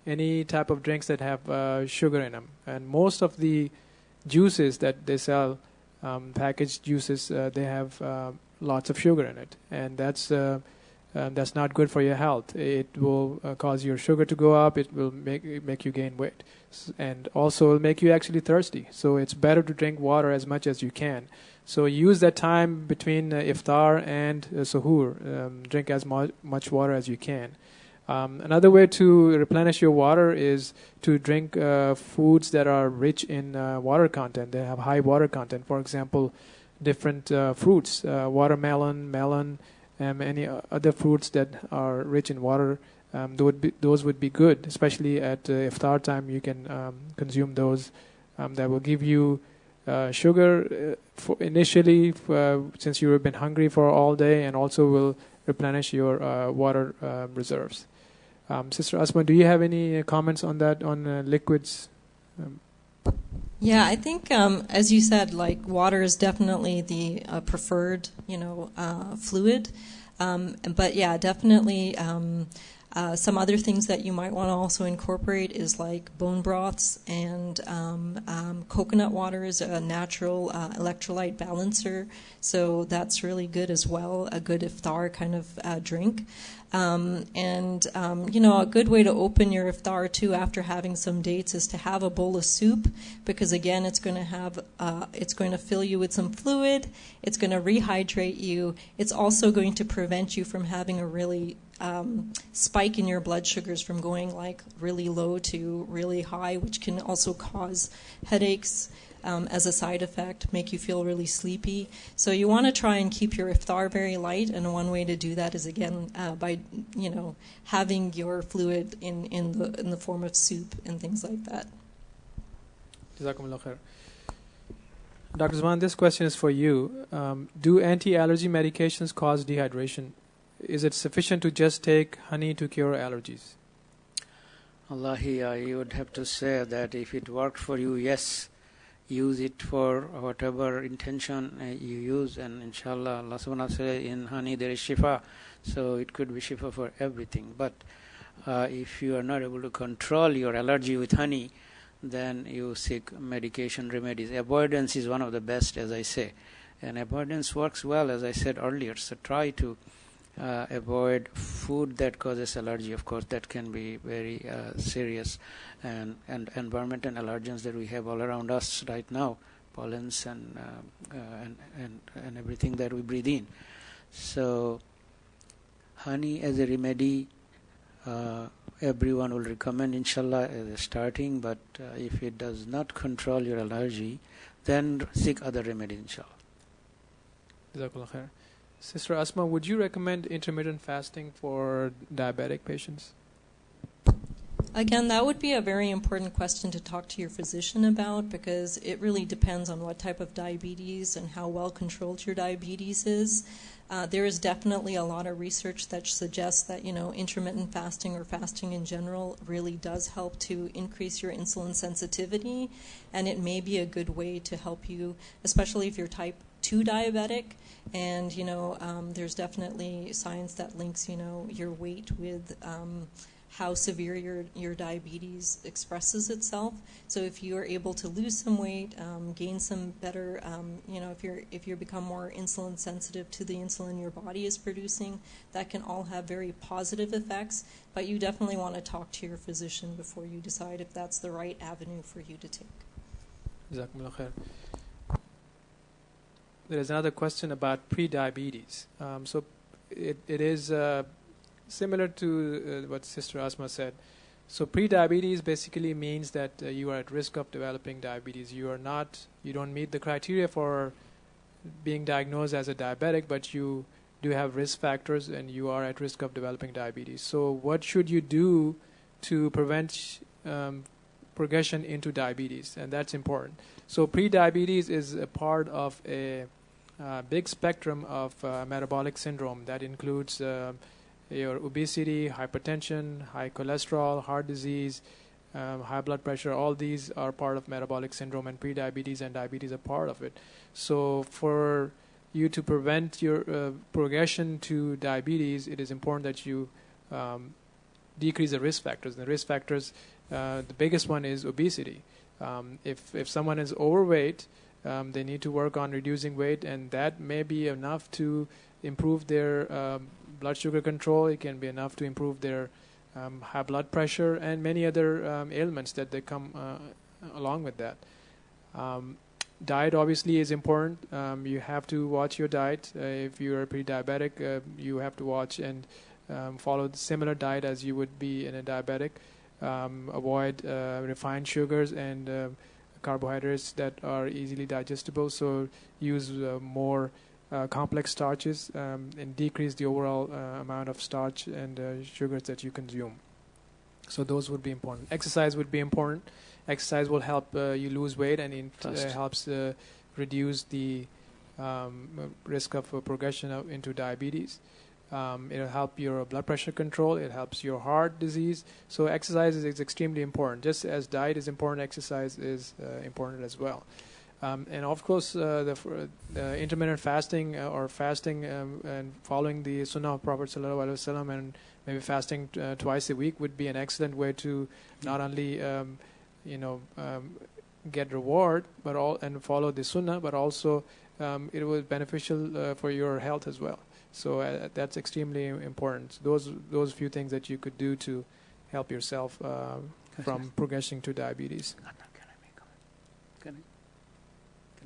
any type of drinks that have sugar in them. And most of the juices that they sell, packaged juices, they have lots of sugar in it, and that's not good for your health. It will cause your sugar to go up. It will make you gain weight, and also will make you actually thirsty. So it's better to drink water as much as you can. So use that time between iftar and suhoor. Drink as much water as you can. Another way to replenish your water is to drink foods that are rich in water content. They have high water content. For example, different fruits, watermelon, melon, any other fruits that are rich in water. Those would be good, especially at iftar time. You can consume those. That will give you sugar initially, since you have been hungry for all day, and also will replenish your water reserves. Sister Asma, do you have any comments on that, on liquids? Yeah, I think, as you said, like water is definitely the preferred, fluid. But yeah, definitely some other things that you might want to also incorporate is like bone broths, and coconut water is a natural electrolyte balancer, so that's really good as well, a good iftar kind of drink. A good way to open your iftar too after having some dates is to have a bowl of soup, because again, it's going to fill you with some fluid. It's going to rehydrate you. It's also going to prevent you from having a really spike in your blood sugars from going like really low to really high, which can also cause headaches as a side effect, make you feel really sleepy. So you want to try and keep your iftar very light, and one way to do that is again by having your fluid in the form of soup and things like that. Jazakumullah khair. Dr. Zaman, this question is for you. Do anti-allergy medications cause dehydration? Is it sufficient to just take honey to cure allergies? Wallahi, I would have to say that if it worked for you, yes, use it for whatever intention you use, and inshallah, Allah subhanahu wa ta'ala says in honey there is shifa, so it could be shifa for everything. But if you are not able to control your allergy with honey, then you seek medication remedies. Avoidance is one of the best, as I say, and avoidance works well, as I said earlier. So try to avoid food that causes allergy. Of course, that can be very serious, and environmental allergens that we have all around us right now, pollens and everything that we breathe in. So honey as a remedy, everyone will recommend, inshallah, as a starting, but if it does not control your allergy, then seek other remedies, inshallah. Jazakallah khair. Sister Asma, would you recommend intermittent fasting for diabetic patients? Again, that would be a very important question to talk to your physician about, because it really depends on what type of diabetes and how well controlled your diabetes is. There is definitely a lot of research that suggests that, intermittent fasting or fasting in general really does help to increase your insulin sensitivity, and it may be a good way to help you, especially if you're type 2 diabetic. And, there's definitely science that links, your weight with how severe your diabetes expresses itself. So if you are able to lose some weight, gain some better, if you become more insulin sensitive to the insulin your body is producing, that can all have very positive effects. But you definitely want to talk to your physician before you decide if that's the right avenue for you to take. Jazakumullah khair. There is another question about pre-diabetes. So it is similar to what Sister Asma said. So pre-diabetes basically means that you are at risk of developing diabetes. You don't meet the criteria for being diagnosed as a diabetic, but you do have risk factors and you are at risk of developing diabetes. So what should you do to prevent progression into diabetes? And that's important. So pre-diabetes is a part of a big spectrum of metabolic syndrome that includes your obesity, hypertension, high cholesterol, heart disease, high blood pressure. All these are part of metabolic syndrome, and prediabetes and diabetes are part of it. So for you to prevent your progression to diabetes, it is important that you decrease the risk factors. The risk factors, the biggest one is obesity. If someone is overweight, they need to work on reducing weight, and that may be enough to improve their blood sugar control. It can be enough to improve their high blood pressure and many other ailments that they come along with that. Diet obviously is important. You have to watch your diet. If you are pre-diabetic, you have to watch and follow the similar diet as you would be in a diabetic. Avoid refined sugars and carbohydrates that are easily digestible. So use more complex starches and decrease the overall amount of starch and sugars that you consume. So those would be important. Exercise would be important. Exercise will help you lose weight, and it helps reduce the risk of progression into diabetes. It'll help your blood pressure control. It helps your heart disease. So exercise is extremely important. Just as diet is important, exercise is important as well. And of course, the intermittent fasting or fasting and following the Sunnah of Prophet Sallallahu Alaihi Wasallam, and maybe fasting twice a week would be an excellent way to not only get reward, and follow the Sunnah, but also it was beneficial for your health as well. So that's extremely important. Those few things that you could do to help yourself from progressing to diabetes. Can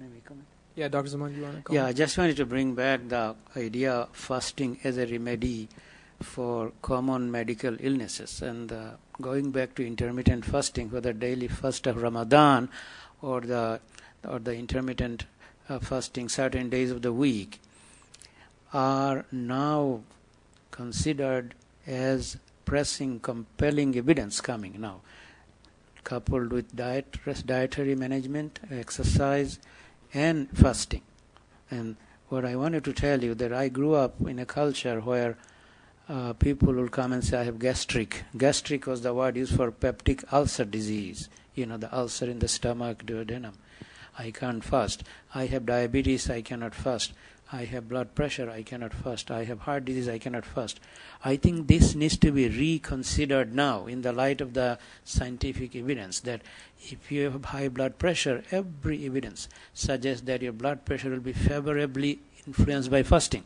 I make a comment? Yeah, Dr. Zaman, you want to comment? Yeah, I just wanted to bring back the idea of fasting as a remedy for common medical illnesses, and going back to intermittent fasting, whether daily fast of Ramadan or the intermittent fasting certain days of the week, are now considered as pressing, compelling evidence coming now, coupled with dietary management, exercise, and fasting. And what I wanted to tell you, that I grew up in a culture where people will come and say, I have gastric. Gastric was the word used for peptic ulcer disease, the ulcer in the stomach, duodenum. I can't fast. I have diabetes, I cannot fast. I have blood pressure, I cannot fast. I have heart disease, I cannot fast. I think this needs to be reconsidered now in the light of the scientific evidence, that if you have high blood pressure, every evidence suggests that your blood pressure will be favorably influenced by fasting.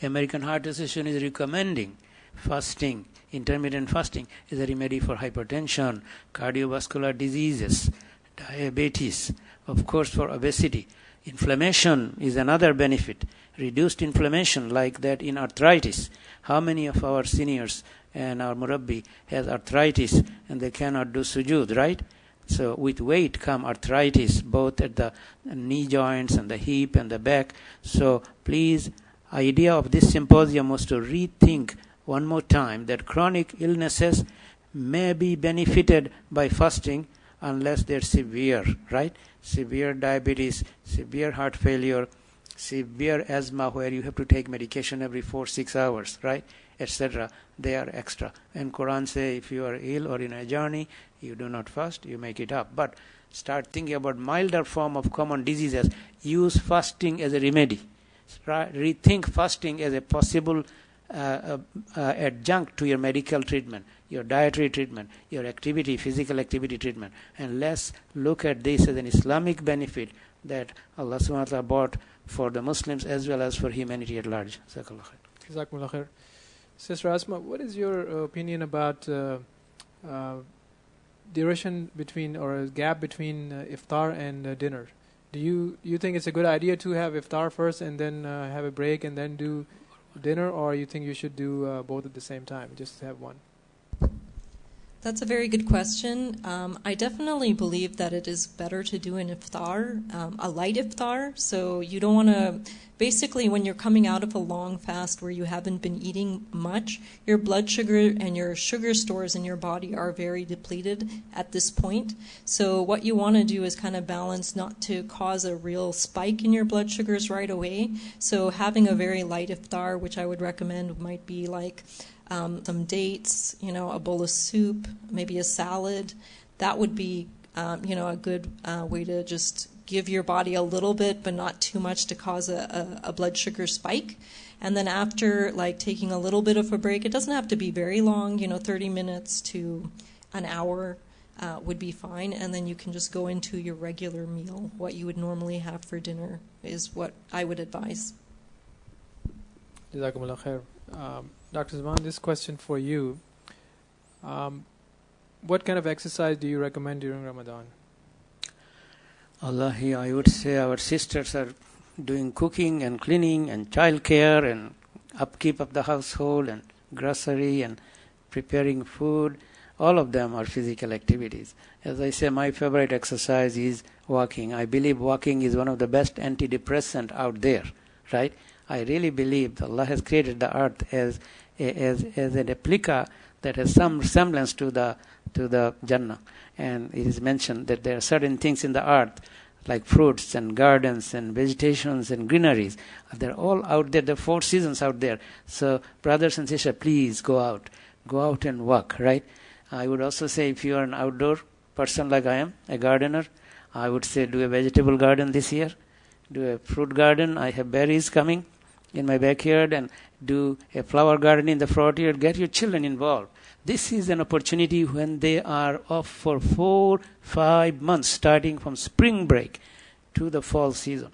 American Heart Association is recommending fasting, intermittent fasting, as a remedy for hypertension, cardiovascular diseases, diabetes, of course for obesity. Inflammation is another benefit. Reduced inflammation, like that in arthritis. How many of our seniors and our murabbi has arthritis and they cannot do sujood, right? So with weight come arthritis, both at the knee joints and the hip and the back. So please, idea of this symposium was to rethink one more time that chronic illnesses may be benefited by fasting unless they're severe, right? Severe diabetes, severe heart failure, severe asthma where you have to take medication every 4-6 hours, right, etc. They are extra. And Quran say if you are ill or in a journey, you do not fast, you make it up. But start thinking about milder form of common diseases. Use fasting as a remedy. Rethink fasting as a possible adjunct to your medical treatment, your dietary treatment, your activity, physical activity treatment. And let's look at this as an Islamic benefit that Allah subhanahu wa ta'ala brought for the Muslims as well as for humanity at large. Jazakumullah khair. Sister Asma, what is your opinion about duration between, or a gap between iftar and dinner? Do you think it's a good idea to have iftar first and then have a break and then do dinner, or you think you should do both at the same time, just have one? That's a very good question. I definitely believe that it is better to do an iftar, a light iftar. So you don't want to, basically when you're coming out of a long fast where you haven't been eating much, your blood sugar and your sugar stores in your body are very depleted at this point. So what you want to do is kind of balance not to cause a real spike in your blood sugars right away. So having a very light iftar, which I would recommend, might be like some dates, a bowl of soup, maybe a salad. That would be, a good way to just give your body a little bit, but not too much to cause a blood sugar spike. And then after, taking a little bit of a break, it doesn't have to be very long, 30 minutes to an hour would be fine. And then you can just go into your regular meal. What you would normally have for dinner is what I would advise. Jazakumullah khair. Dr. Zaman, this question for you. What kind of exercise do you recommend during Ramadan? Allahi, I would say our sisters are doing cooking and cleaning and child care and upkeep of the household and grocery and preparing food. All of them are physical activities. As I say, my favorite exercise is walking. I believe walking is one of the best antidepressant out there, right? I really believe that Allah has created the earth as a replica that has some resemblance to the Jannah. And it is mentioned that there are certain things in the earth, like fruits and gardens and vegetations and greeneries. They're all out there. There are 4 seasons out there. So, brothers and sisters, please go out and walk, right? I would also say if you are an outdoor person like I am, a gardener, I would say do a vegetable garden this year. Do a fruit garden. I have berries coming in my backyard, and do a flower garden in the front yard. Get your children involved. This is an opportunity when they are off for 4-5 months, starting from spring break to the fall season.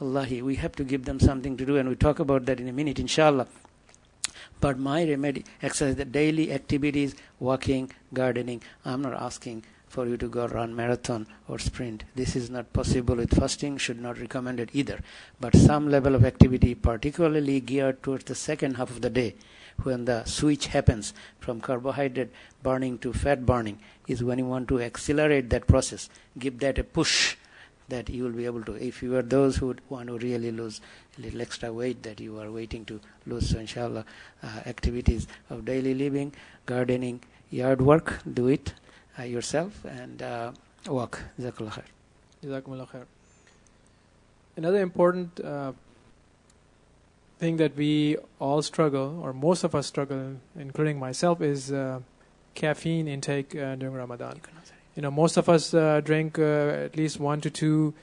Allahi, we have to give them something to do, and we'll talk about that in a minute, inshallah. But my remedy, exercise, the daily activities, walking, gardening. I'm not asking for you to go run marathon or sprint. This is not possible with fasting, should not recommend it either. But some level of activity, particularly geared towards the second half of the day, when the switch happens from carbohydrate burning to fat burning, is when you want to accelerate that process. Give that a push that you will be able to. If you are those who want to really lose a little extra weight that you are waiting to lose, so inshallah, activities of daily living, gardening, yard work, do it yourself, and walk. Jazakallah khair. Jazakumullah khair. Another important thing that we all struggle, or most of us struggle, including myself, is caffeine intake during Ramadan. Most of us drink at least 1 to 2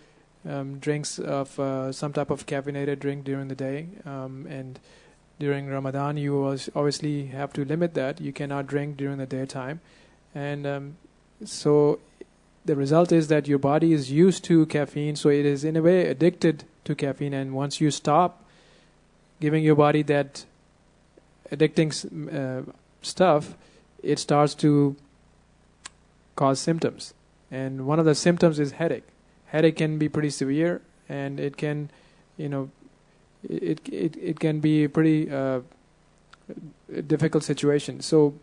drinks of some type of caffeinated drink during the day, and during Ramadan you obviously have to limit that. You cannot drink during the daytime, and so the result is that your body is used to caffeine, so it is in a way addicted to caffeine, and once you stop giving your body that addicting stuff, it starts to cause symptoms. And one of the symptoms is headache. Headache can be pretty severe, and it can, it can be a pretty difficult situation. So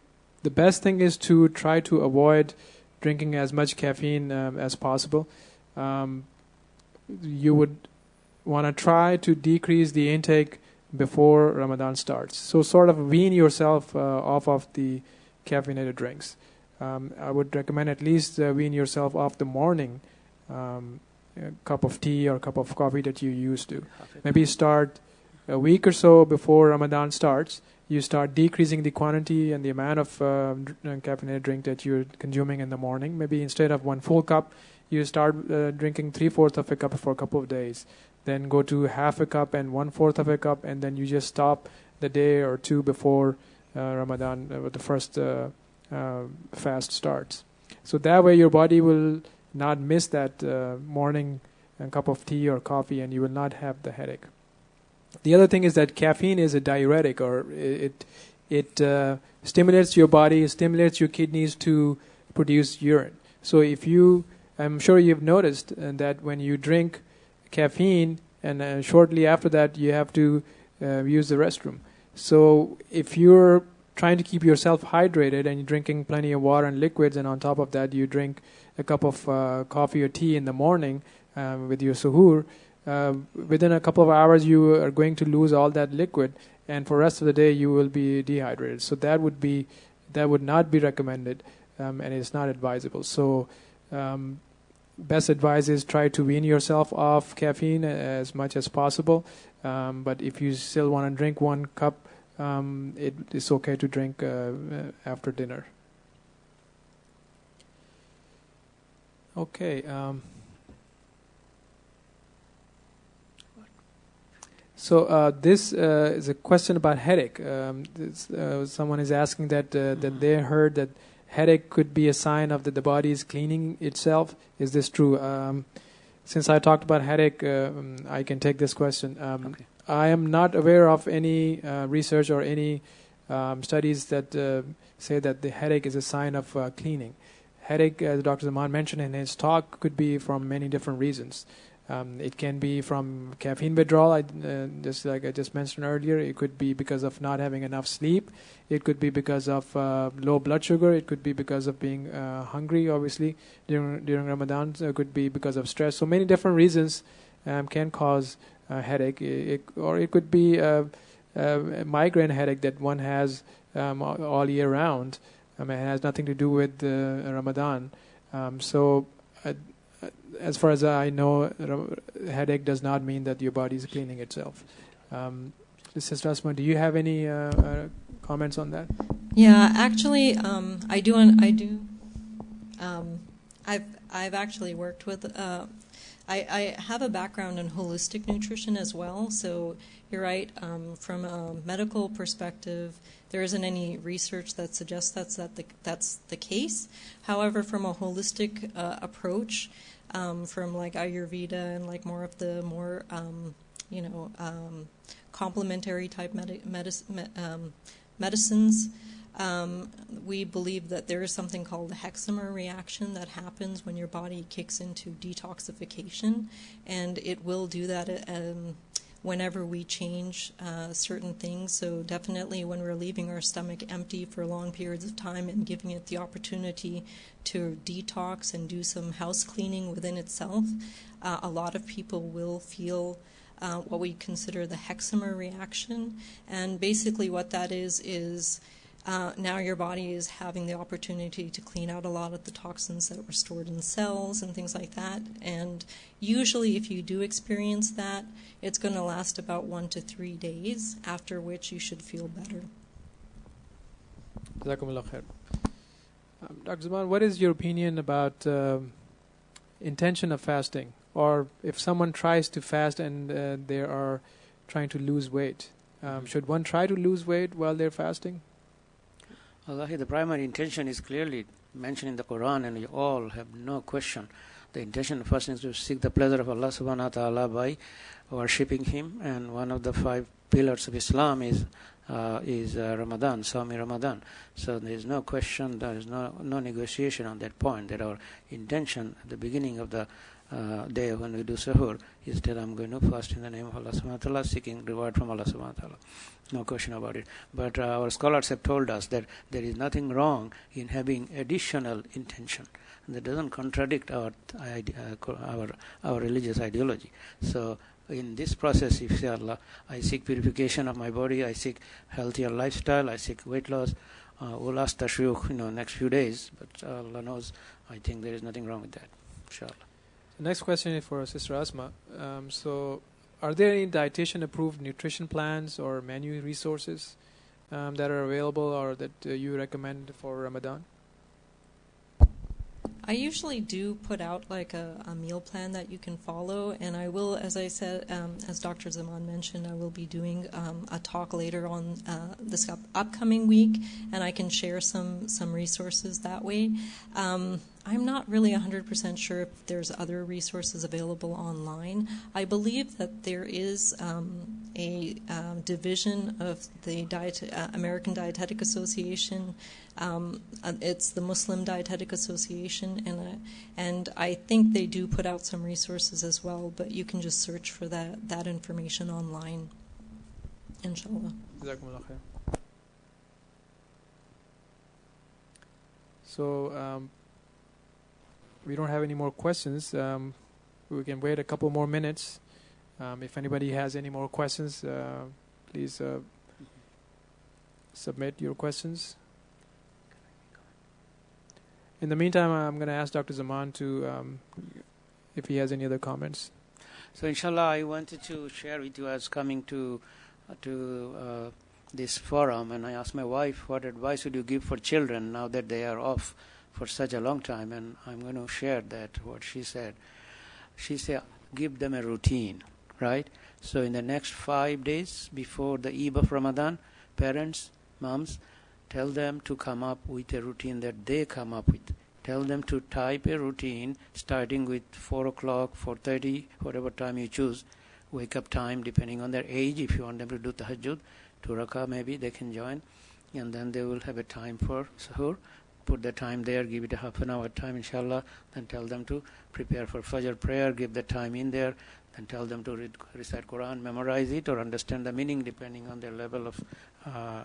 the best thing is to try to avoid drinking as much caffeine as possible. You would want to try to decrease the intake before Ramadan starts. So sort of wean yourself off of the caffeinated drinks. I would recommend at least wean yourself off the morning cup of tea or cup of coffee that you used to. Maybe start a week or so before Ramadan starts. You start decreasing the quantity and the amount of caffeinated drink that you're consuming in the morning. Maybe instead of 1 full cup, you start drinking 3/4 of a cup for a couple of days. Then go to half a cup and 1/4 of a cup, and then you just stop the day or two before Ramadan, the first fast starts. So that way your body will not miss that morning cup of tea or coffee, and you will not have the headache. The other thing is that caffeine is a diuretic, or it stimulates your body, stimulates your kidneys to produce urine. So I'm sure you've noticed that when you drink caffeine, and shortly after that you have to use the restroom. So if you're trying to keep yourself hydrated and you're drinking plenty of water and liquids, and on top of that you drink a cup of coffee or tea in the morning with your suhoor, within a couple of hours you are going to lose all that liquid, and for the rest of the day you will be dehydrated. So that would not be recommended, and it's not advisable. So best advice is try to wean yourself off caffeine as much as possible, but if you still want to drink one cup, it's okay to drink after dinner. Okay. So this is a question about headache. Someone is asking that they heard that headache could be a sign of that the body is cleaning itself. Is this true? Since I talked about headache, I can take this question. Okay. I am not aware of any research or any studies that say that the headache is a sign of cleaning. Headache, as Dr. Zaman mentioned in his talk, could be from many different reasons. It can be from caffeine withdrawal, just like I just mentioned earlier. It could be because of not having enough sleep. It could be because of low blood sugar. It could be because of being hungry, obviously, during Ramadan. So it could be because of stress. So many different reasons can cause headache. Or it could be a migraine headache that one has all year round. It has nothing to do with Ramadan. As far as I know, headache does not mean that your body is cleaning itself. Sister Asma, do you have any comments on that? Yeah, actually, I do. I've actually worked with. I have a background in holistic nutrition as well. So you're right. From a medical perspective, there isn't any research that suggests that's the case. However, from a holistic approach, from like Ayurveda and like more of the more complementary type medicines, we believe that there is something called the hexamer reaction that happens when your body kicks into detoxification, and it will do that whenever we change certain things. So definitely when we're leaving our stomach empty for long periods of time and giving it the opportunity to detox and do some house cleaning within itself, a lot of people will feel what we consider the hexamer reaction. And basically what that is now your body is having the opportunity to clean out a lot of the toxins that were stored in cells and things like that. And usually if you do experience that, it's going to last about 1 to 3 days, after which you should feel better. Dr. Zaman, what is your opinion about intention of fasting? Or if someone tries to fast and they are trying to lose weight, should one try to lose weight while they're fasting? Wallahi, the primary intention is clearly mentioned in the Quran, and we all have no question. The intention of fasting is to seek the pleasure of Allah subhanahu wa ta'ala by worshipping Him, and one of the 5 pillars of Islam is Ramadan, Sawmi Ramadan. So there is no question, there is no negotiation on that point, that our intention at the beginning of the day when we do suhoor is that I'm going to fast in the name of Allah subhanahu wa ta'ala, seeking reward from Allah subhanahu wa ta'ala. No question about it. But our scholars have told us that there is nothing wrong in having additional intention. That doesn't contradict our religious ideology. So in this process, if say Allah, I seek purification of my body, I seek healthier lifestyle, I seek weight loss, we'll ask the shuyukh, next few days. But Allah knows, I think there is nothing wrong with that, inshallah. The next question is for Sister Asma. So, are there any dietitian-approved nutrition plans or menu resources that are available or that you recommend for Ramadan? I usually do put out like a meal plan that you can follow, and I will, as I said, as Dr. Zaman mentioned, I will be doing a talk later on this upcoming week, and I can share some resources that way. I'm not really 100% sure if there's other resources available online. I believe that there is a division of the American Dietetic Association. It's the Muslim Dietetic Association, and I think they do put out some resources as well, but you can just search for that information online, inshallah. So we don't have any more questions. We can wait a couple more minutes. If anybody has any more questions, please submit your questions. In the meantime, I'm going to ask Dr. Zaman to, if he has any other comments. So inshallah, I wanted to share with you as coming to this forum, and I asked my wife, what advice would you give for children now that they are off for such a long time? And I'm going to share that, what she said. She said, give them a routine, right? So in the next 5 days before the Eve of Ramadan, parents, moms, tell them to come up with a routine that they come up with. Tell them to type a routine starting with 4 o'clock, 4:30, whatever time you choose. Wake up time depending on their age. If you want them to do tahajjud, 2 rakah maybe they can join. And then they will have a time for suhoor. Put the time there, give it a half an hour time inshallah. Then tell them to prepare for Fajr prayer, give the time in there. Then tell them to recite Quran, memorize it or understand the meaning depending on their level of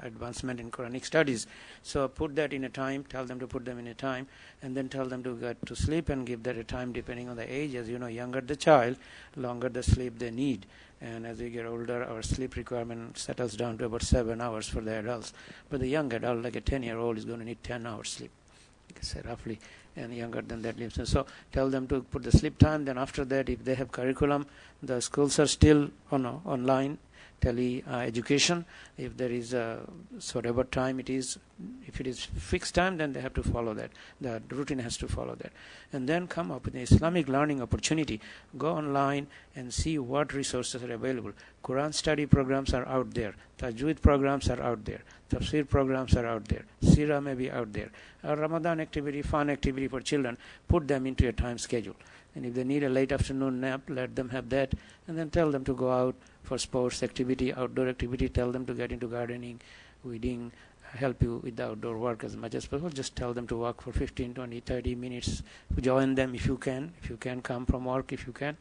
advancement in Quranic studies. So put that in a time, tell them to put them in a time, and then tell them to get to sleep and give that a time depending on the age. As you know, younger the child, longer the sleep they need. And as we get older, our sleep requirement settles down to about 7 hours for the adults. But the young adult, like a 10-year-old, is going to need 10 hours sleep, you can say roughly, and younger than that lives. So tell them to put the sleep time. Then after that, if they have curriculum, the schools are still online, tele education. If there is whatever time it is, if it is fixed time, then they have to follow that. The routine has to follow that. And then come up with an Islamic learning opportunity. Go online and see what resources are available. Quran study programs are out there. Tajweed programs are out there. Tafsir programs are out there. Sirah may be out there. A Ramadan activity, fun activity for children, put them into a time schedule. And if they need a late afternoon nap, let them have that. And then tell them to go out for sports activity, outdoor activity. Tell them to get into gardening, weeding, help you with the outdoor work as much as possible. Just tell them to walk for 15, 20, 30 minutes. Join them if you can. If you can, come from work if you can.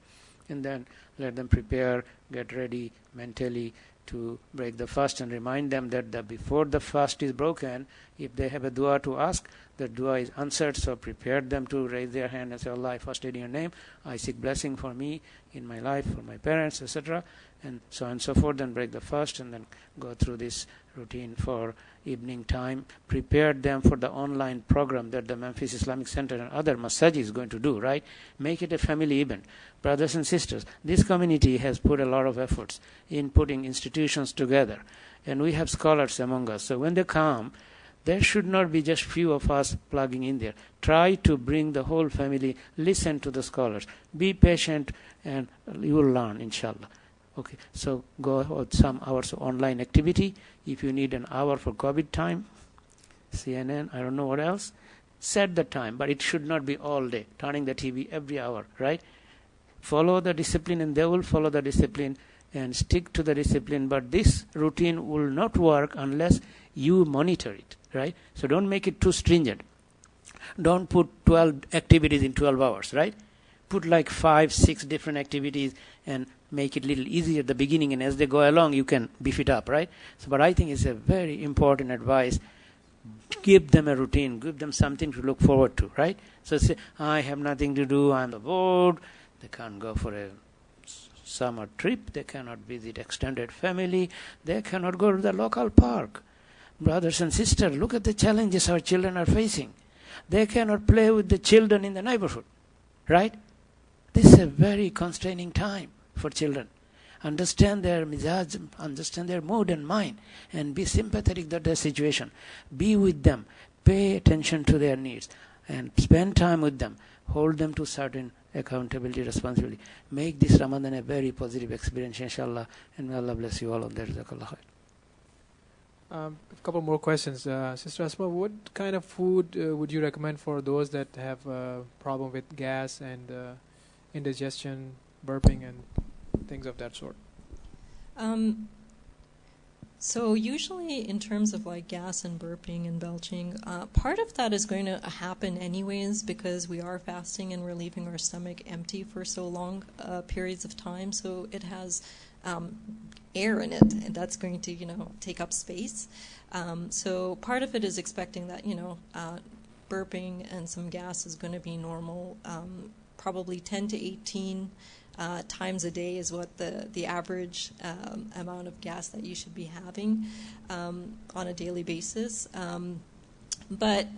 And then let them prepare, get ready mentally to break the fast, and remind them that before the fast is broken, if they have a dua to ask, the dua is answered. So prepare them to raise their hand and say, Allah, I fasted in your name. I seek blessing for me in my life, for my parents, etc. And so on and so forth. Then break the fast and then go through this routine for evening time. Prepare them for the online program that the Memphis Islamic Center and other masajid is going to do, right? Make it a family event. Brothers and sisters, this community has put a lot of efforts in putting institutions together. And we have scholars among us. So when they come, there should not be just few of us plugging in there. Try to bring the whole family. Listen to the scholars. Be patient and you will learn, inshallah. Okay, so go with some hours of online activity. If you need an hour for COVID time, CNN, I don't know what else, set the time, but it should not be all day, turning the TV every hour, right? Follow the discipline and they will follow the discipline and stick to the discipline, but this routine will not work unless you monitor it, right? So don't make it too stringent. Don't put 12 activities in 12 hours, right? Put like 5, 6 different activities and make it a little easier at the beginning, and as they go along, you can beef it up, right? So, but I think it's a very important advice. Give them a routine. Give them something to look forward to, right? So say, I have nothing to do. I'm bored. They can't go for a summer trip. They cannot visit extended family. They cannot go to the local park. Brothers and sisters, look at the challenges our children are facing. They cannot play with the children in the neighborhood, right? This is a very constraining time for children. Understand their mizaj, understand their mood and mind, and be sympathetic to their situation. Be with them. Pay attention to their needs and spend time with them. Hold them to certain accountability, responsibility. Make this Ramadan a very positive experience, inshallah, and may Allah bless you all on that. Jazakallah khair. A couple more questions. Sister Asma, what kind of food would you recommend for those that have a problem with gas and indigestion, burping, and things of that sort? So usually in terms of like gas and burping and belching, part of that is going to happen anyways because we are fasting and we're leaving our stomach empty for so long periods of time. So it has air in it, and that's going to, take up space. So part of it is expecting that, burping and some gas is going to be normal. Probably 10 to 18 times a day is what the average amount of gas that you should be having on a daily basis. But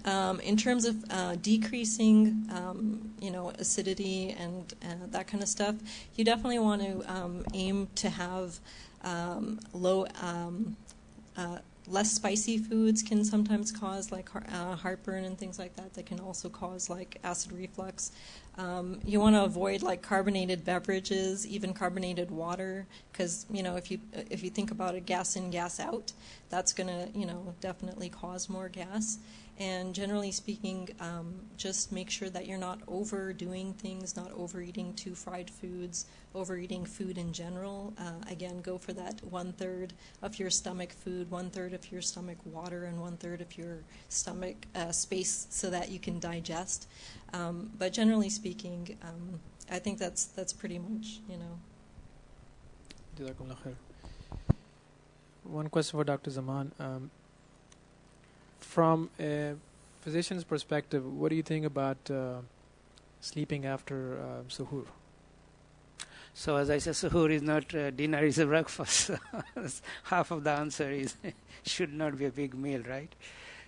in terms of decreasing, acidity and that kind of stuff, you definitely want to aim to have less spicy foods. Can sometimes cause like heartburn and things like that. That can also cause like acid reflux. You want to avoid like carbonated beverages, even carbonated water, because if you think about it, gas in, gas out, that's going to definitely cause more gas. And generally speaking, just make sure that you're not overdoing things, not overeating too fried foods, overeating food in general. Again, go for that 1/3 of your stomach food, 1/3 of your stomach water, and 1/3 of your stomach space so that you can digest. But generally speaking, I think that's pretty much, Jazakumullah khair. One question for Dr. Zaman. From a physician's perspective, what do you think about sleeping after suhoor? So as I said, suhoor is not dinner, is a breakfast. Half of the answer is should not be a big meal, right?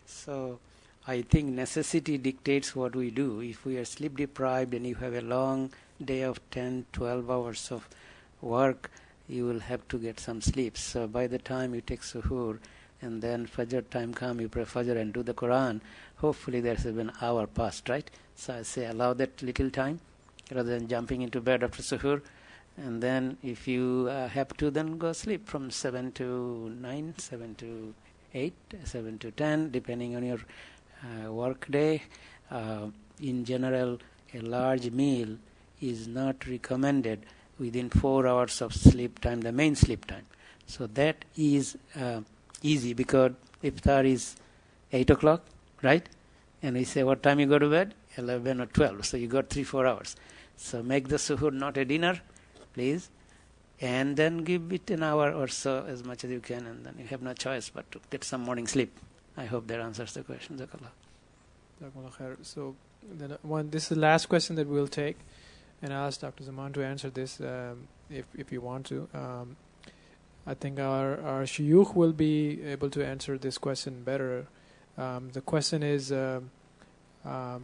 So I think necessity dictates what we do. If we are sleep deprived and you have a long day of 10, 12 hours of work, you will have to get some sleep. So by the time you take suhoor and then Fajr time come, you pray Fajr and do the Quran, hopefully there's been an hour past, right? So I say allow that little time rather than jumping into bed after suhoor. And then if you have to, then go sleep from 7 to 9, 7 to 8, 7 to 10, depending on your work day. In general, a large meal is not recommended within 4 hours of sleep time, the main sleep time. So that is easy because iftar is 8 o'clock, right? And we say, what time you go to bed? 11 or 12. So you got 3-4 hours. So make the suhoor not a dinner, please. And then give it an hour or so, as much as you can, and then you have no choice but to get some morning sleep. I hope that answers the question. Jazakallah. So then this is the last question that we'll take, and I'll ask Dr. Zaman to answer this if you want to. I think our shuyukh will be able to answer this question better. The question is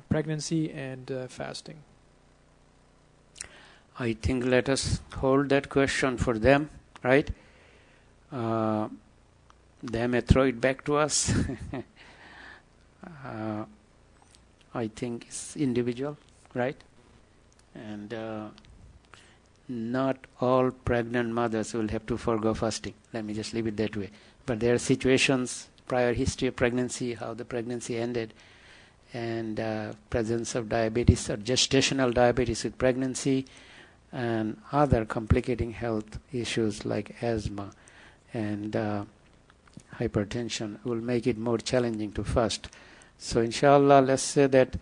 pregnancy and fasting. I think let us hold that question for them, right? They may throw it back to us. I think it's individual, right? And not all pregnant mothers will have to forgo fasting. Let me just leave it that way. But there are situations, prior history of pregnancy, how the pregnancy ended, and presence of diabetes or gestational diabetes with pregnancy, and other complicating health issues like asthma and hypertension will make it more challenging to fast. So inshallah, let's say that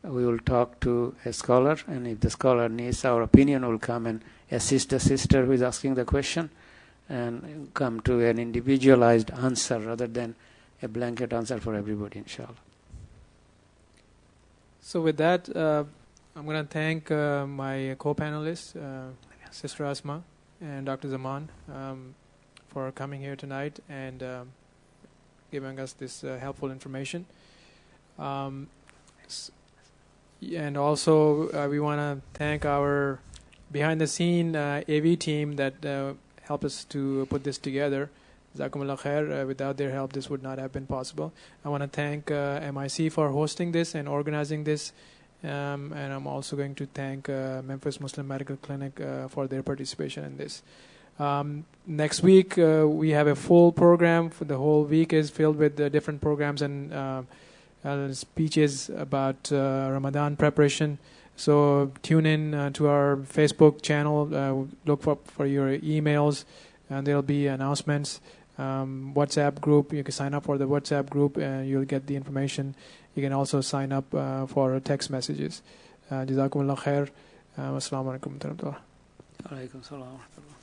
we will talk to a scholar, and if the scholar needs our opinion, we'll come and assist the sister who is asking the question and come to an individualized answer rather than a blanket answer for everybody, inshallah. So with that, I'm going to thank my co-panelists, Sister Asma and Dr. Zaman, for coming here tonight and giving us this helpful information. And also, we want to thank our behind-the-scene AV team that helped us to put this together. Jazakumullah khair. Without their help, this would not have been possible. I want to thank MIC for hosting this and organizing this. And I'm also going to thank Memphis Muslim Medical Clinic for their participation in this. Next week, we have a full program. For the whole week is filled with different programs and speeches about Ramadan preparation. So tune in to our Facebook channel. Look for your emails, and there will be announcements. WhatsApp group. You can sign up for the WhatsApp group, and you'll get the information. You can also sign up for text messages. Jazakumullah khair. Assalamu alaikum wa rahmatullah. Alaikum salam wa rahmatullah.